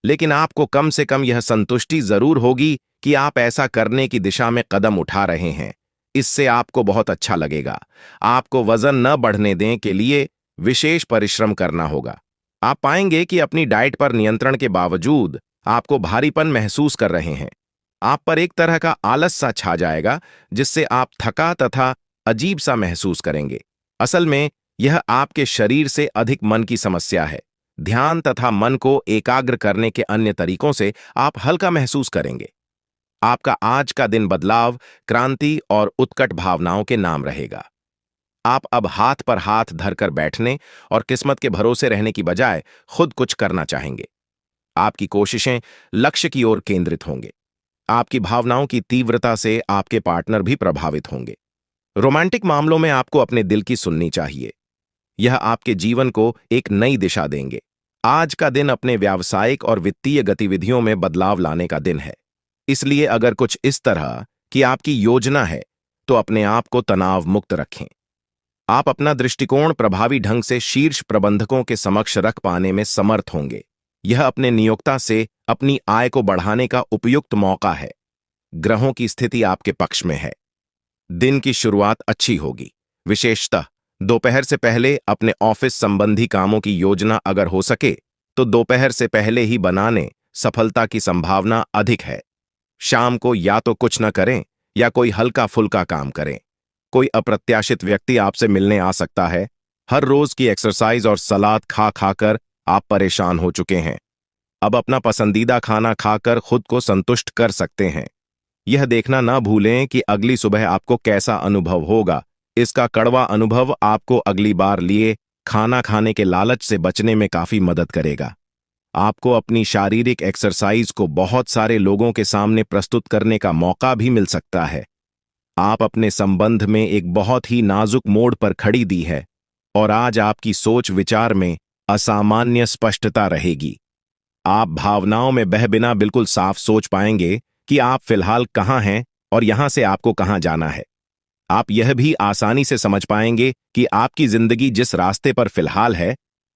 लेकिन आपको कम से कम यह संतुष्टि जरूर होगी कि आप ऐसा करने की दिशा में कदम उठा रहे हैं। इससे आपको बहुत अच्छा लगेगा। आपको वजन न बढ़ने दें के लिए विशेष परिश्रम करना होगा। आप पाएंगे कि अपनी डाइट पर नियंत्रण के बावजूद आपको भारीपन महसूस कर रहे हैं। आप पर एक तरह का आलस सा छा जाएगा, जिससे आप थका तथा अजीब सा महसूस करेंगे। असल में यह आपके शरीर से अधिक मन की समस्या है। ध्यान तथा मन को एकाग्र करने के अन्य तरीकों से आप हल्का महसूस करेंगे। आपका आज का दिन बदलाव, क्रांति और उत्कट भावनाओं के नाम रहेगा। आप अब हाथ पर हाथ धरकर बैठने और किस्मत के भरोसे रहने की बजाय खुद कुछ करना चाहेंगे। आपकी कोशिशें लक्ष्य की ओर केंद्रित होंगे। आपकी भावनाओं की तीव्रता से आपके पार्टनर भी प्रभावित होंगे। रोमांटिक मामलों में आपको अपने दिल की सुननी चाहिए। यह आपके जीवन को एक नई दिशा देंगे। आज का दिन अपने व्यावसायिक और वित्तीय गतिविधियों में बदलाव लाने का दिन है। इसलिए अगर कुछ इस तरह की आपकी योजना है तो अपने आप को तनाव मुक्त रखें। आप अपना दृष्टिकोण प्रभावी ढंग से शीर्ष प्रबंधकों के समक्ष रख पाने में समर्थ होंगे। यह अपने नियोक्ता से अपनी आय को बढ़ाने का उपयुक्त मौका है। ग्रहों की स्थिति आपके पक्ष में है। दिन की शुरुआत अच्छी होगी। विशेषतः दोपहर से पहले अपने ऑफिस संबंधी कामों की योजना अगर हो सके तो दोपहर से पहले ही बनाने सफलता की संभावना अधिक है। शाम को या तो कुछ न करें या कोई हल्का फुल्का काम करें। कोई अप्रत्याशित व्यक्ति आपसे मिलने आ सकता है। हर रोज की एक्सरसाइज और सलाद खा खाकर आप परेशान हो चुके हैं। अब अपना पसंदीदा खाना खाकर खुद को संतुष्ट कर सकते हैं। यह देखना न भूलें कि अगली सुबह आपको कैसा अनुभव होगा। इसका कड़वा अनुभव आपको अगली बार लिए खाना खाने के लालच से बचने में काफी मदद करेगा। आपको अपनी शारीरिक एक्सरसाइज को बहुत सारे लोगों के सामने प्रस्तुत करने का मौका भी मिल सकता है। आप अपने संबंध में एक बहुत ही नाजुक मोड़ पर खड़ी दी है और आज आपकी सोच विचार में असामान्य स्पष्टता रहेगी। आप भावनाओं में बह बिना बिल्कुल साफ सोच पाएंगे कि आप फिलहाल कहाँ हैं और यहां से आपको कहां जाना है। आप यह भी आसानी से समझ पाएंगे कि आपकी जिंदगी जिस रास्ते पर फिलहाल है,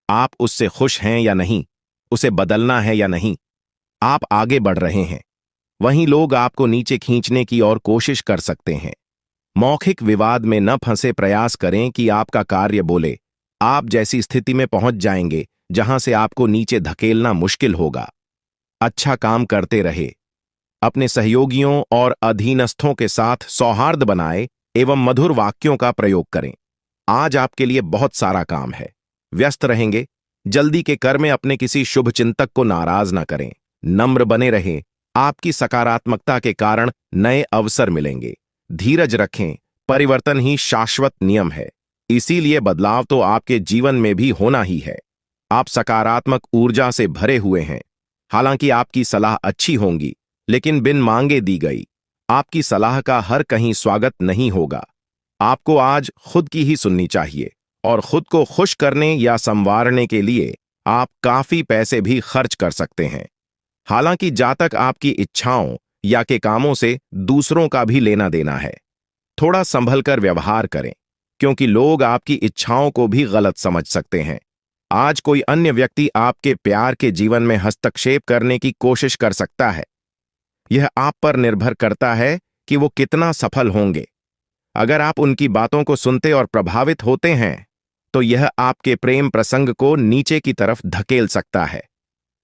आप उससे खुश हैं या नहीं, उसे बदलना है या नहीं। आप आगे बढ़ रहे हैं। वहीं लोग आपको नीचे खींचने की और कोशिश कर सकते हैं। मौखिक विवाद में न फंसे प्रयास करें कि आपका कार्य बोले। आप जैसी स्थिति में पहुंच जाएंगे जहां से आपको नीचे धकेलना मुश्किल होगा। अच्छा काम करते रहे। अपने सहयोगियों और अधीनस्थों के साथ सौहार्द बनाए एवं मधुर वाक्यों का प्रयोग करें। आज आपके लिए बहुत सारा काम है। व्यस्त रहेंगे। जल्दी के कर में अपने किसी शुभ चिंतक को नाराज न करें। नम्र बने रहें। आपकी सकारात्मकता के कारण नए अवसर मिलेंगे। धीरज रखें। परिवर्तन ही शाश्वत नियम है, इसीलिए बदलाव तो आपके जीवन में भी होना ही है। आप सकारात्मक ऊर्जा से भरे हुए हैं। हालांकि आपकी सलाह अच्छी होंगी, लेकिन बिन मांगे दी गई। आपकी सलाह का हर कहीं स्वागत नहीं होगा। आपको आज खुद की ही सुननी चाहिए और खुद को खुश करने या संवारने के लिए आप काफी पैसे भी खर्च कर सकते हैं। हालांकि जब तक आपकी इच्छाओं या के कामों से दूसरों का भी लेना देना है, थोड़ा संभल कर व्यवहार करें, क्योंकि लोग आपकी इच्छाओं को भी गलत समझ सकते हैं। आज कोई अन्य व्यक्ति आपके प्यार के जीवन में हस्तक्षेप करने की कोशिश कर सकता है। यह आप पर निर्भर करता है कि वो कितना सफल होंगे। अगर आप उनकी बातों को सुनते और प्रभावित होते हैं, तो यह आपके प्रेम प्रसंग को नीचे की तरफ धकेल सकता है।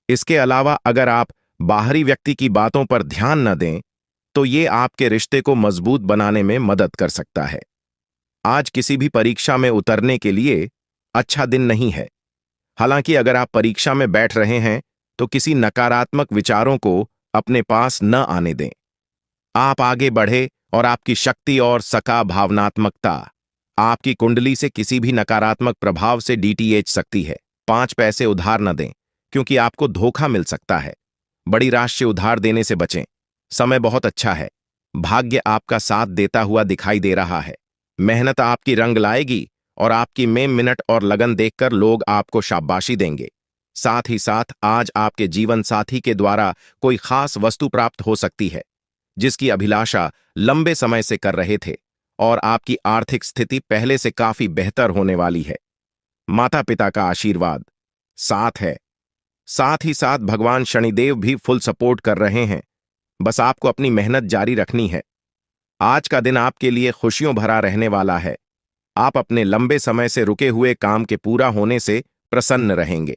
इसके अलावा अगर आप बाहरी व्यक्ति की बातों पर ध्यान न दें, तो ये आपके रिश्ते को मजबूत बनाने में मदद कर सकता है। आज किसी भी परीक्षा में उतरने के लिए अच्छा दिन नहीं है। हालांकि अगर आप परीक्षा में बैठ रहे हैं, तो किसी नकारात्मक विचारों को अपने पास न आने दें। आप आगे बढ़े और आपकी शक्ति और सका भावनात्मकता आपकी कुंडली से किसी भी नकारात्मक प्रभाव से डीटीएच सकती है। 5 पैसे उधार न दें, क्योंकि आपको धोखा मिल सकता है। बड़ी राशि उधार देने से बचें। समय बहुत अच्छा है। भाग्य आपका साथ देता हुआ दिखाई दे रहा है। मेहनत आपकी रंग लाएगी और आपकी मिनट और लगन देखकर लोग आपको शाबाशी देंगे। साथ ही साथ आज आपके जीवन साथी के द्वारा कोई खास वस्तु प्राप्त हो सकती है जिसकी अभिलाषा लंबे समय से कर रहे थे, और आपकी आर्थिक स्थिति पहले से काफी बेहतर होने वाली है। माता पिता का आशीर्वाद साथ है। साथ ही साथ भगवान शनिदेव भी फुल सपोर्ट कर रहे हैं। बस आपको अपनी मेहनत जारी रखनी है। आज का दिन आपके लिए खुशियों भरा रहने वाला है। आप अपने लंबे समय से रुके हुए काम के पूरा होने से प्रसन्न रहेंगे।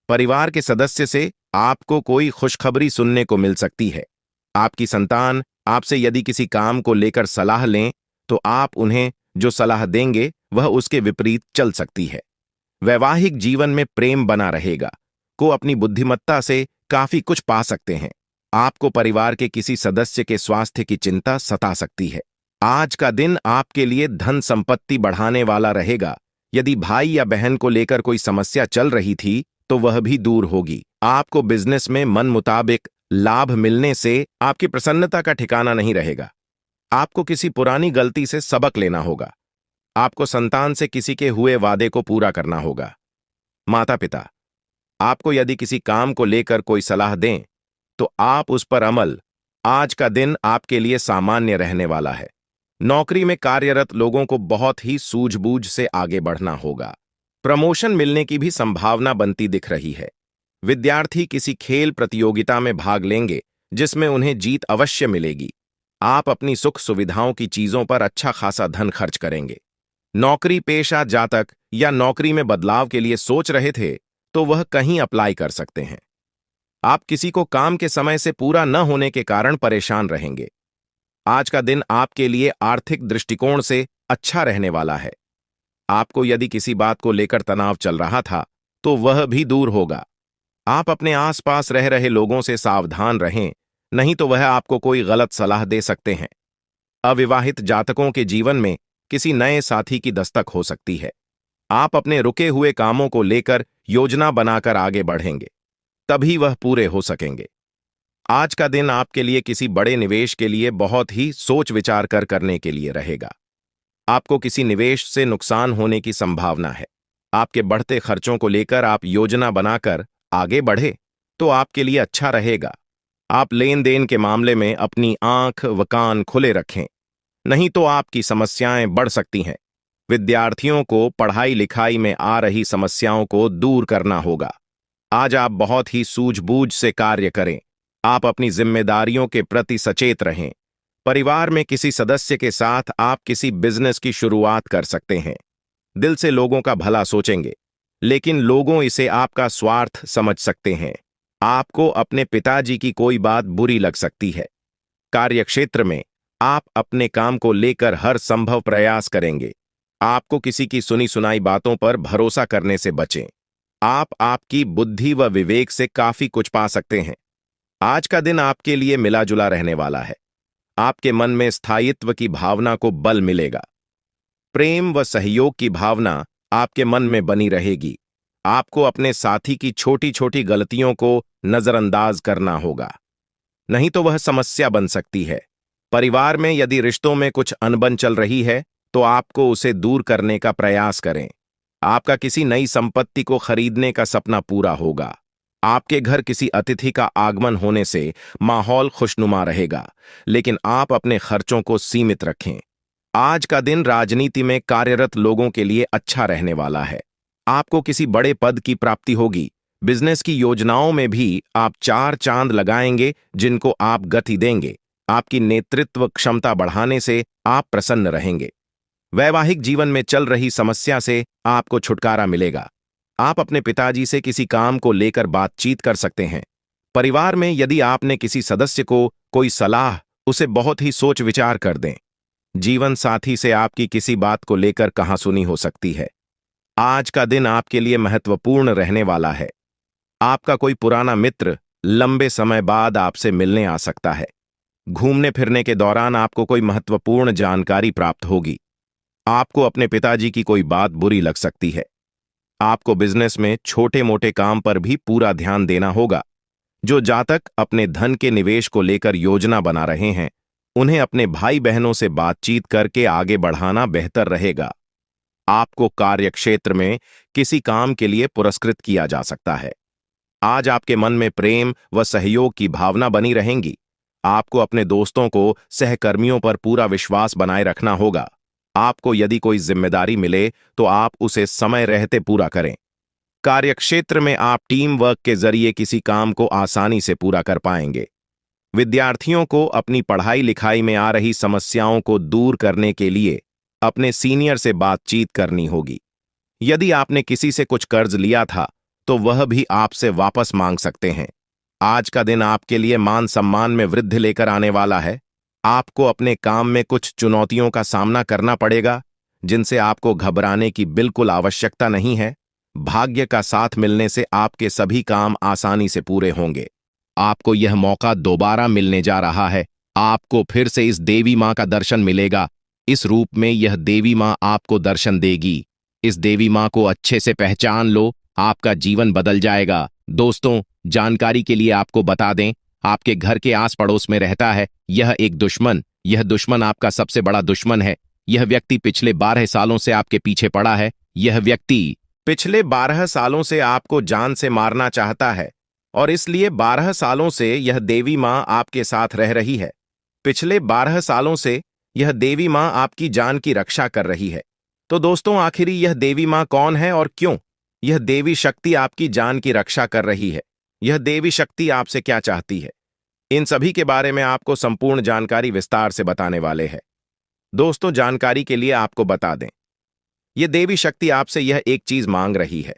परिवार के सदस्य से आपको कोई खुशखबरी सुनने को मिल सकती है। आपकी संतान आपसे यदि किसी काम को लेकर सलाह लें तो आप उन्हें जो सलाह देंगे वह उसके विपरीत चल सकती है। वैवाहिक जीवन में प्रेम बना रहेगा। को अपनी बुद्धिमत्ता से काफी कुछ पा सकते हैं। आपको परिवार के किसी सदस्य के स्वास्थ्य की चिंता सता सकती है। आज का दिन आपके लिए धन संपत्ति बढ़ाने वाला रहेगा। यदि भाई या बहन को लेकर कोई समस्या चल रही थी तो वह भी दूर होगी। आपको बिजनेस में मन मुताबिक लाभ मिलने से आपकी प्रसन्नता का ठिकाना नहीं रहेगा। आपको किसी पुरानी गलती से सबक लेना होगा। आपको संतान से किसी के हुए वादे को पूरा करना होगा। माता पिता आपको यदि किसी काम को लेकर कोई सलाह दें तो आप उस पर अमल। आज का दिन आपके लिए सामान्य रहने वाला है। नौकरी में कार्यरत लोगों को बहुत ही सूझबूझ से आगे बढ़ना होगा। प्रमोशन मिलने की भी संभावना बनती दिख रही है। विद्यार्थी किसी खेल प्रतियोगिता में भाग लेंगे जिसमें उन्हें जीत अवश्य मिलेगी। आप अपनी सुख सुविधाओं की चीजों पर अच्छा खासा धन खर्च करेंगे। नौकरी पेशा जातक या नौकरी में बदलाव के लिए सोच रहे थे तो वह कहीं अप्लाई कर सकते हैं। आप किसी को काम के समय से पूरा न होने के कारण परेशान रहेंगे। आज का दिन आपके लिए आर्थिक दृष्टिकोण से अच्छा रहने वाला है। आपको यदि किसी बात को लेकर तनाव चल रहा था तो वह भी दूर होगा। आप अपने आसपास रह रहे लोगों से सावधान रहें, नहीं तो वह आपको कोई गलत सलाह दे सकते हैं। अविवाहित जातकों के जीवन में किसी नए साथी की दस्तक हो सकती है। आप अपने रुके हुए कामों को लेकर योजना बनाकर आगे बढ़ेंगे, तभी वह पूरे हो सकेंगे। आज का दिन आपके लिए किसी बड़े निवेश के लिए बहुत ही सोच विचार कर करने के लिए रहेगा। आपको किसी निवेश से नुकसान होने की संभावना है। आपके बढ़ते खर्चों को लेकर आप योजना बनाकर आगे बढ़े तो आपके लिए अच्छा रहेगा। आप लेन देन के मामले में अपनी आंख व कान खुले रखें, नहीं तो आपकी समस्याएं बढ़ सकती हैं। विद्यार्थियों को पढ़ाई लिखाई में आ रही समस्याओं को दूर करना होगा। आज आप बहुत ही सूझबूझ से कार्य करें। आप अपनी जिम्मेदारियों के प्रति सचेत रहें। परिवार में किसी सदस्य के साथ आप किसी बिजनेस की शुरुआत कर सकते हैं। दिल से लोगों का भला सोचेंगे, लेकिन लोगों इसे आपका स्वार्थ समझ सकते हैं। आपको अपने पिताजी की कोई बात बुरी लग सकती है। कार्यक्षेत्र में आप अपने काम को लेकर हर संभव प्रयास करेंगे। आपको किसी की सुनी सुनाई बातों पर भरोसा करने से बचें। आप आपकी बुद्धि व विवेक से काफी कुछ पा सकते हैं। आज का दिन आपके लिए मिला जुला रहने वाला है। आपके मन में स्थायित्व की भावना को बल मिलेगा। प्रेम व सहयोग की भावना आपके मन में बनी रहेगी। आपको अपने साथी की छोटी छोटी गलतियों को नजरअंदाज करना होगा, नहीं तो वह समस्या बन सकती है। परिवार में यदि रिश्तों में कुछ अनबन चल रही है तो आपको उसे दूर करने का प्रयास करें। आपका किसी नई संपत्ति को खरीदने का सपना पूरा होगा। आपके घर किसी अतिथि का आगमन होने से माहौल खुशनुमा रहेगा, लेकिन आप अपने खर्चों को सीमित रखें। आज का दिन राजनीति में कार्यरत लोगों के लिए अच्छा रहने वाला है। आपको किसी बड़े पद की प्राप्ति होगी। बिजनेस की योजनाओं में भी आप 4 चांद लगाएंगे, जिनको आप गति देंगे। आपकी नेतृत्व क्षमता बढ़ाने से आप प्रसन्न रहेंगे। वैवाहिक जीवन में चल रही समस्या से आपको छुटकारा मिलेगा। आप अपने पिताजी से किसी काम को लेकर बातचीत कर सकते हैं। परिवार में यदि आपने किसी सदस्य को कोई सलाह, उसे बहुत ही सोच विचार कर दें। जीवन साथी से आपकी किसी बात को लेकर कहासुनी हो सकती है। आज का दिन आपके लिए महत्वपूर्ण रहने वाला है। आपका कोई पुराना मित्र लंबे समय बाद आपसे मिलने आ सकता है। घूमने फिरने के दौरान आपको कोई महत्वपूर्ण जानकारी प्राप्त होगी। आपको अपने पिताजी की कोई बात बुरी लग सकती है। आपको बिजनेस में छोटे मोटे काम पर भी पूरा ध्यान देना होगा। जो जातक अपने धन के निवेश को लेकर योजना बना रहे हैं, उन्हें अपने भाई बहनों से बातचीत करके आगे बढ़ाना बेहतर रहेगा। आपको कार्यक्षेत्र में किसी काम के लिए पुरस्कृत किया जा सकता है। आज आपके मन में प्रेम व सहयोग की भावना बनी रहेंगी। आपको अपने दोस्तों को, सहकर्मियों पर पूरा विश्वास बनाए रखना होगा। आपको यदि कोई जिम्मेदारी मिले तो आप उसे समय रहते पूरा करें। कार्यक्षेत्र में आप टीम वर्क के जरिए किसी काम को आसानी से पूरा कर पाएंगे। विद्यार्थियों को अपनी पढ़ाई लिखाई में आ रही समस्याओं को दूर करने के लिए अपने सीनियर से बातचीत करनी होगी। यदि आपने किसी से कुछ कर्ज लिया था तो वह भी आपसे वापस मांग सकते हैं। आज का दिन आपके लिए मान सम्मान में वृद्धि लेकर आने वाला है। आपको अपने काम में कुछ चुनौतियों का सामना करना पड़ेगा, जिनसे आपको घबराने की बिल्कुल आवश्यकता नहीं है। भाग्य का साथ मिलने से आपके सभी काम आसानी से पूरे होंगे। आपको यह मौका दोबारा मिलने जा रहा है। आपको फिर से इस देवी मां का दर्शन मिलेगा। इस रूप में यह देवी मां आपको दर्शन देगी। इस देवी मां को अच्छे से पहचान लो, आपका जीवन बदल जाएगा। दोस्तों, जानकारी के लिए आपको बता दें, आपके घर के आस पड़ोस में रहता है यह एक दुश्मन। यह दुश्मन आपका सबसे बड़ा दुश्मन है। यह व्यक्ति पिछले 12 सालों से आपके पीछे पड़ा है। यह व्यक्ति पिछले 12 सालों से आपको जान से मारना चाहता है और इसलिए 12 सालों से यह देवी मां आपके साथ रह रही है। पिछले 12 सालों से यह देवी मां आपकी जान की रक्षा कर रही है। तो दोस्तों, आखिरी यह देवी मां कौन है और क्यों यह देवी शक्ति आपकी जान की रक्षा कर रही है? यह देवी शक्ति आपसे क्या चाहती है? इन सभी के बारे में आपको संपूर्ण जानकारी विस्तार से बताने वाले हैं। दोस्तों, जानकारी के लिए आपको बता दें, यह देवी शक्ति आपसे यह एक चीज मांग रही है।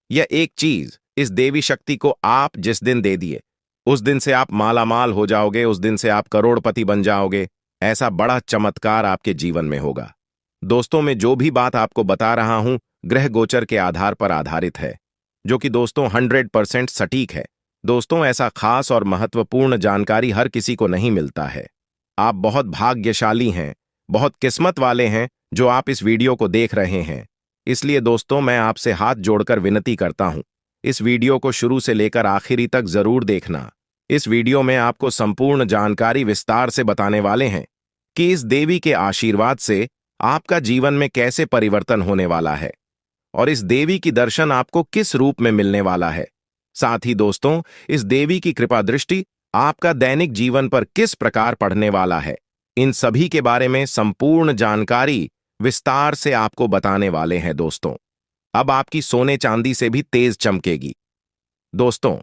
यह एक चीज इस देवी शक्ति को आप जिस दिन दे दिए, उस दिन से आप मालामाल हो जाओगे, उस दिन से आप करोड़पति बन जाओगे। ऐसा बड़ा चमत्कार आपके जीवन में होगा। दोस्तों, मैं जो भी बात आपको बता रहा हूं ग्रह गोचर के आधार पर आधारित है, जो कि दोस्तों 100% सटीक है। दोस्तों, ऐसा खास और महत्वपूर्ण जानकारी हर किसी को नहीं मिलता है। आप बहुत भाग्यशाली हैं, बहुत किस्मत वाले हैं जो आप इस वीडियो को देख रहे हैं। इसलिए दोस्तों, मैं आपसे हाथ जोड़कर विनती करता हूं, इस वीडियो को शुरू से लेकर आखिरी तक जरूर देखना। इस वीडियो में आपको संपूर्ण जानकारी विस्तार से बताने वाले हैं कि इस देवी के आशीर्वाद से आपका जीवन में कैसे परिवर्तन होने वाला है और इस देवी की दर्शन आपको किस रूप में मिलने वाला है। साथ ही दोस्तों, इस देवी की कृपा दृष्टि आपका दैनिक जीवन पर किस प्रकार पड़ने वाला है, इन सभी के बारे में संपूर्ण जानकारी विस्तार से आपको बताने वाले हैं। दोस्तों, अब आपकी सोने चांदी से भी तेज चमकेगी। दोस्तों,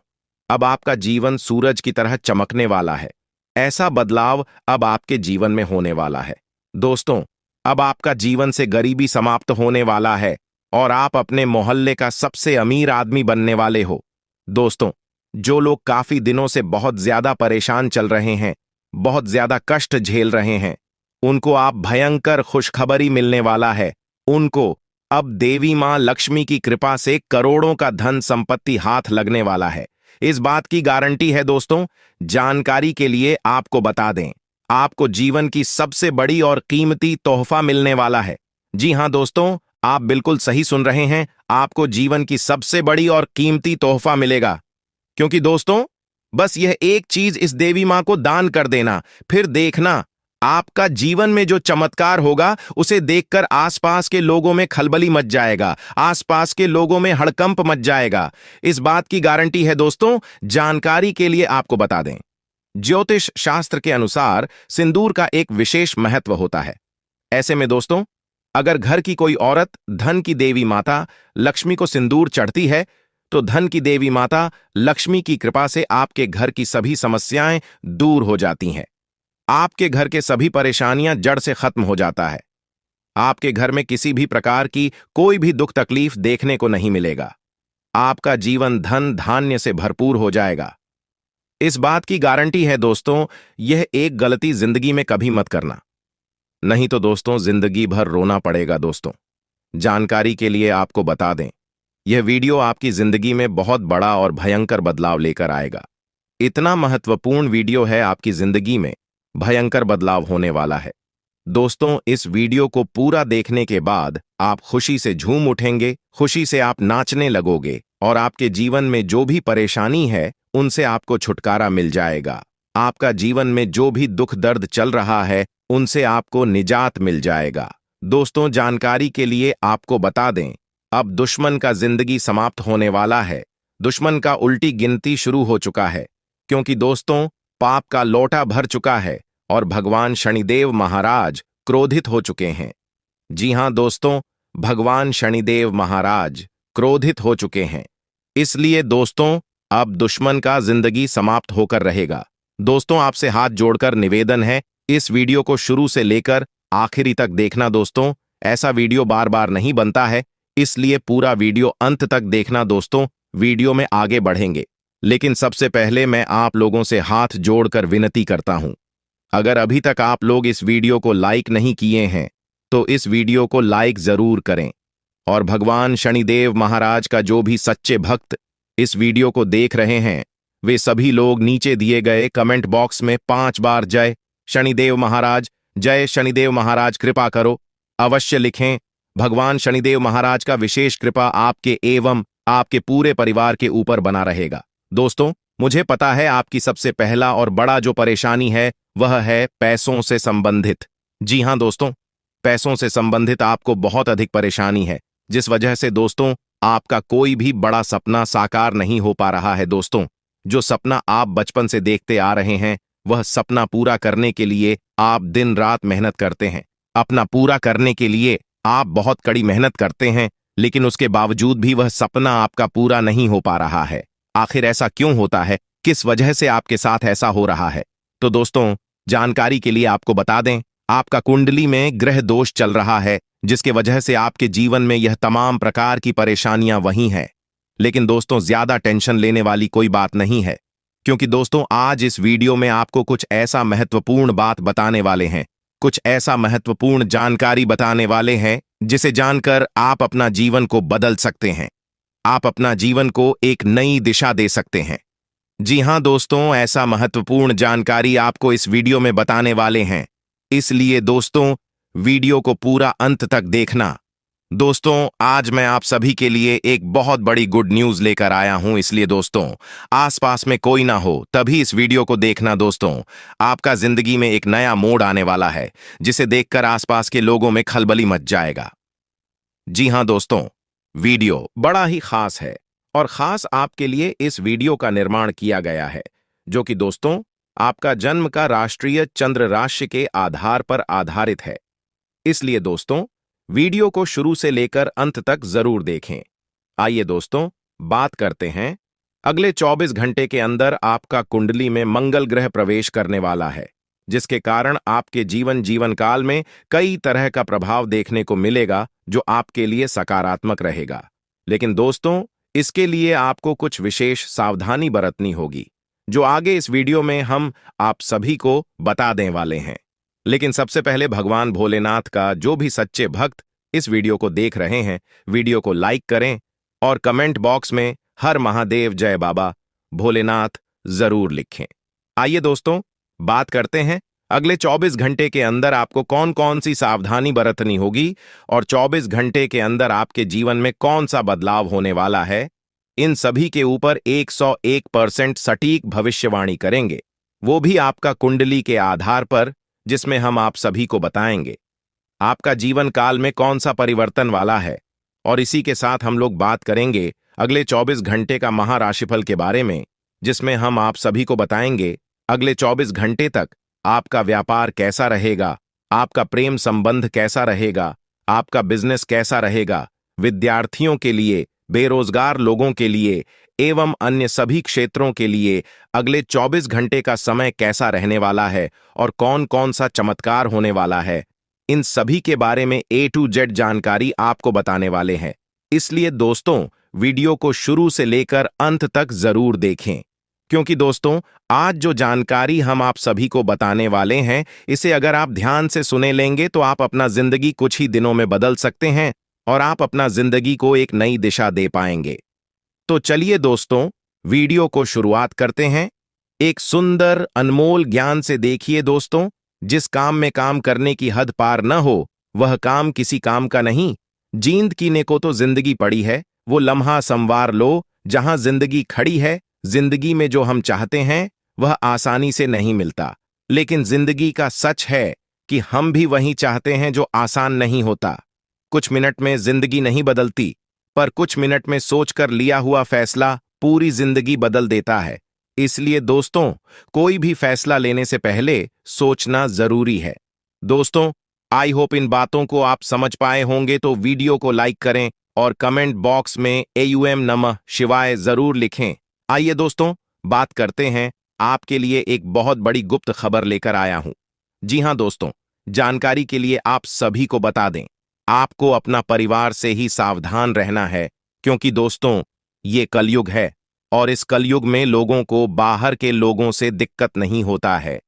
अब आपका जीवन सूरज की तरह चमकने वाला है। ऐसा बदलाव अब आपके जीवन में होने वाला है। दोस्तों, अब आपका जीवन से गरीबी समाप्त होने वाला है और आप अपने मोहल्ले का सबसे अमीर आदमी बनने वाले हो। दोस्तों, जो लोग काफी दिनों से बहुत ज्यादा परेशान चल रहे हैं, बहुत ज्यादा कष्ट झेल रहे हैं, उनको आप भयंकर खुशखबरी मिलने वाला है। उनको अब देवी मां लक्ष्मी की कृपा से करोड़ों का धन संपत्ति हाथ लगने वाला है। इस बात की गारंटी है। दोस्तों, जानकारी के लिए आपको बता दें, आपको जीवन की सबसे बड़ी और कीमती तोहफा मिलने वाला है। जी हां दोस्तों, आप बिल्कुल सही सुन रहे हैं। आपको जीवन की सबसे बड़ी और कीमती तोहफा मिलेगा। क्योंकि दोस्तों, बस यह एक चीज इस देवी मां को दान कर देना, फिर देखना आपका जीवन में जो चमत्कार होगा उसे देखकर आसपास के लोगों में खलबली मच जाएगा, आसपास के लोगों में हड़कंप मच जाएगा। इस बात की गारंटी है। दोस्तों, जानकारी के लिए आपको बता दें, ज्योतिष शास्त्र के अनुसार सिंदूर का एक विशेष महत्व होता है। ऐसे में दोस्तों, अगर घर की कोई औरत धन की देवी माता लक्ष्मी को सिंदूर चढ़ती है तो धन की देवी माता लक्ष्मी की कृपा से आपके घर की सभी समस्याएं दूर हो जाती हैं। आपके घर के सभी परेशानियां जड़ से खत्म हो जाता है। आपके घर में किसी भी प्रकार की कोई भी दुख तकलीफ देखने को नहीं मिलेगा। आपका जीवन धन धान्य से भरपूर हो जाएगा। इस बात की गारंटी है। दोस्तों, यह एक गलती जिंदगी में कभी मत करना, नहीं तो दोस्तों जिंदगी भर रोना पड़ेगा। दोस्तों, जानकारी के लिए आपको बता दें, यह वीडियो आपकी जिंदगी में बहुत बड़ा और भयंकर बदलाव लेकर आएगा। इतना महत्वपूर्ण वीडियो है, आपकी जिंदगी में भयंकर बदलाव होने वाला है। दोस्तों, इस वीडियो को पूरा देखने के बाद आप खुशी से झूम उठेंगे, खुशी से आप नाचने लगोगे और आपके जीवन में जो भी परेशानी है उनसे आपको छुटकारा मिल जाएगा। आपका जीवन में जो भी दुख दर्द चल रहा है उनसे आपको निजात मिल जाएगा। दोस्तों, जानकारी के लिए आपको बता दें, अब दुश्मन का जिंदगी समाप्त होने वाला है। दुश्मन का उल्टी गिनती शुरू हो चुका है, क्योंकि दोस्तों, पाप का लोटा भर चुका है और भगवान शनिदेव महाराज क्रोधित हो चुके हैं। जी हां दोस्तों, भगवान शनिदेव महाराज क्रोधित हो चुके हैं। इसलिए दोस्तों, अब दुश्मन का जिंदगी समाप्त होकर रहेगा। दोस्तों, आपसे हाथ जोड़कर निवेदन है, इस वीडियो को शुरू से लेकर आखिरी तक देखना। दोस्तों, ऐसा वीडियो बार बार नहीं बनता है, इसलिए पूरा वीडियो अंत तक देखना। दोस्तों, वीडियो में आगे बढ़ेंगे, लेकिन सबसे पहले मैं आप लोगों से हाथ जोड़कर विनती करता हूं, अगर अभी तक आप लोग इस वीडियो को लाइक नहीं किए हैं तो इस वीडियो को लाइक जरूर करें। और भगवान शनिदेव महाराज का जो भी सच्चे भक्त इस वीडियो को देख रहे हैं, वे सभी लोग नीचे दिए गए कमेंट बॉक्स में 5 बार जय शनिदेव महाराज, जय शनिदेव महाराज कृपा करो अवश्य लिखें। भगवान शनिदेव महाराज का विशेष कृपा आपके एवं आपके पूरे परिवार के ऊपर बना रहेगा। दोस्तों, मुझे पता है आपकी सबसे पहला और बड़ा जो परेशानी है वह है पैसों से संबंधित। जी हां दोस्तों, पैसों से संबंधित आपको बहुत अधिक परेशानी है, जिस वजह से दोस्तों आपका कोई भी बड़ा सपना साकार नहीं हो पा रहा है। दोस्तों, जो सपना आप बचपन से देखते आ रहे हैं, वह सपना पूरा करने के लिए आप दिन रात मेहनत करते हैं। अपना पूरा करने के लिए आप बहुत कड़ी मेहनत करते हैं, लेकिन उसके बावजूद भी वह सपना आपका पूरा नहीं हो पा रहा है। आखिर ऐसा क्यों होता है? किस वजह से आपके साथ ऐसा हो रहा है? तो दोस्तों, जानकारी के लिए आपको बता दें, आपका कुंडली में ग्रह दोष चल रहा है, जिसके वजह से आपके जीवन में यह तमाम प्रकार की परेशानियां वही हैं। लेकिन दोस्तों, ज्यादा टेंशन लेने वाली कोई बात नहीं है, क्योंकि दोस्तों आज इस वीडियो में आपको कुछ ऐसा महत्वपूर्ण बात बताने वाले हैं, कुछ ऐसा महत्वपूर्ण जानकारी बताने वाले हैं जिसे जानकर आप अपना जीवन को बदल सकते हैं। आप अपना जीवन को एक नई दिशा दे सकते हैं। जी हां दोस्तों, ऐसा महत्वपूर्ण जानकारी आपको इस वीडियो में बताने वाले हैं, इसलिए दोस्तों वीडियो को पूरा अंत तक देखना। दोस्तों, आज मैं आप सभी के लिए एक बहुत बड़ी गुड न्यूज लेकर आया हूं, इसलिए दोस्तों आसपास में कोई ना हो तभी इस वीडियो को देखना। दोस्तों, आपका जिंदगी में एक नया मोड़ आने वाला है, जिसे देखकर आसपास के लोगों में खलबली मच जाएगा। जी हां दोस्तों, वीडियो बड़ा ही खास है और खास आपके लिए इस वीडियो का निर्माण किया गया है, जो कि दोस्तों आपका जन्म का राष्ट्रीय चंद्र राशि के आधार पर आधारित है। इसलिए दोस्तों वीडियो को शुरू से लेकर अंत तक जरूर देखें। आइए दोस्तों बात करते हैं। अगले 24 घंटे के अंदर आपका कुंडली में मंगल ग्रह प्रवेश करने वाला है, जिसके कारण आपके जीवन काल में कई तरह का प्रभाव देखने को मिलेगा, जो आपके लिए सकारात्मक रहेगा। लेकिन दोस्तों, इसके लिए आपको कुछ विशेष सावधानी बरतनी होगी, जो आगे इस वीडियो में हम आप सभी को बता देने वाले हैं। लेकिन सबसे पहले भगवान भोलेनाथ का जो भी सच्चे भक्त इस वीडियो को देख रहे हैं, वीडियो को लाइक करें और कमेंट बॉक्स में हर महादेव जय बाबा भोलेनाथ जरूर लिखें। आइए दोस्तों बात करते हैं अगले 24 घंटे के अंदर आपको कौन कौन सी सावधानी बरतनी होगी और 24 घंटे के अंदर आपके जीवन में कौन सा बदलाव होने वाला है। इन सभी के ऊपर 101% सटीक भविष्यवाणी करेंगे, वो भी आपका कुंडली के आधार पर, जिसमें हम आप सभी को बताएंगे आपका जीवन काल में कौन सा परिवर्तन वाला है। और इसी के साथ हम लोग बात करेंगे अगले 24 घंटे का महाराशिफल के बारे में, जिसमें हम आप सभी को बताएंगे अगले 24 घंटे तक आपका व्यापार कैसा रहेगा, आपका प्रेम संबंध कैसा रहेगा, आपका बिजनेस कैसा रहेगा, विद्यार्थियों के लिए, बेरोजगार लोगों के लिए एवं अन्य सभी क्षेत्रों के लिए अगले 24 घंटे का समय कैसा रहने वाला है और कौन कौन सा चमत्कार होने वाला है। इन सभी के बारे में A to Z जानकारी आपको बताने वाले हैं। इसलिए दोस्तों वीडियो को शुरू से लेकर अंत तक जरूर देखें, क्योंकि दोस्तों आज जो जानकारी हम आप सभी को बताने वाले हैं, इसे अगर आप ध्यान से सुने लेंगे तो आप अपना जिंदगी कुछ ही दिनों में बदल सकते हैं और आप अपना जिंदगी को एक नई दिशा दे पाएंगे। तो चलिए दोस्तों वीडियो को शुरुआत करते हैं। एक सुंदर अनमोल ज्ञान से देखिए दोस्तों, जिस काम में काम करने की हद पार न हो वह काम किसी काम का नहीं। जींद कीने को तो जिंदगी पड़ी है, वो लम्हा संवार लो जहां जिंदगी खड़ी है। जिंदगी में जो हम चाहते हैं वह आसानी से नहीं मिलता, लेकिन जिंदगी का सच है कि हम भी वही चाहते हैं जो आसान नहीं होता। कुछ मिनट में जिंदगी नहीं बदलती, पर कुछ मिनट में सोचकर लिया हुआ फैसला पूरी जिंदगी बदल देता है। इसलिए दोस्तों, कोई भी फैसला लेने से पहले सोचना जरूरी है। दोस्तों, आई होप इन बातों को आप समझ पाए होंगे, तो वीडियो को लाइक करें और कमेंट बॉक्स में एयूएम नमः शिवाय जरूर लिखें। आइए दोस्तों, बात करते हैं। आपके लिए एक बहुत बड़ी गुप्त खबर लेकर आया हूं। जी हां दोस्तों, जानकारी के लिए आप सभी को बता दें, आपको अपना परिवार से ही सावधान रहना है, क्योंकि दोस्तों, ये कलयुग है और इस कलयुग में लोगों को बाहर के लोगों से दिक्कत नहीं होता है।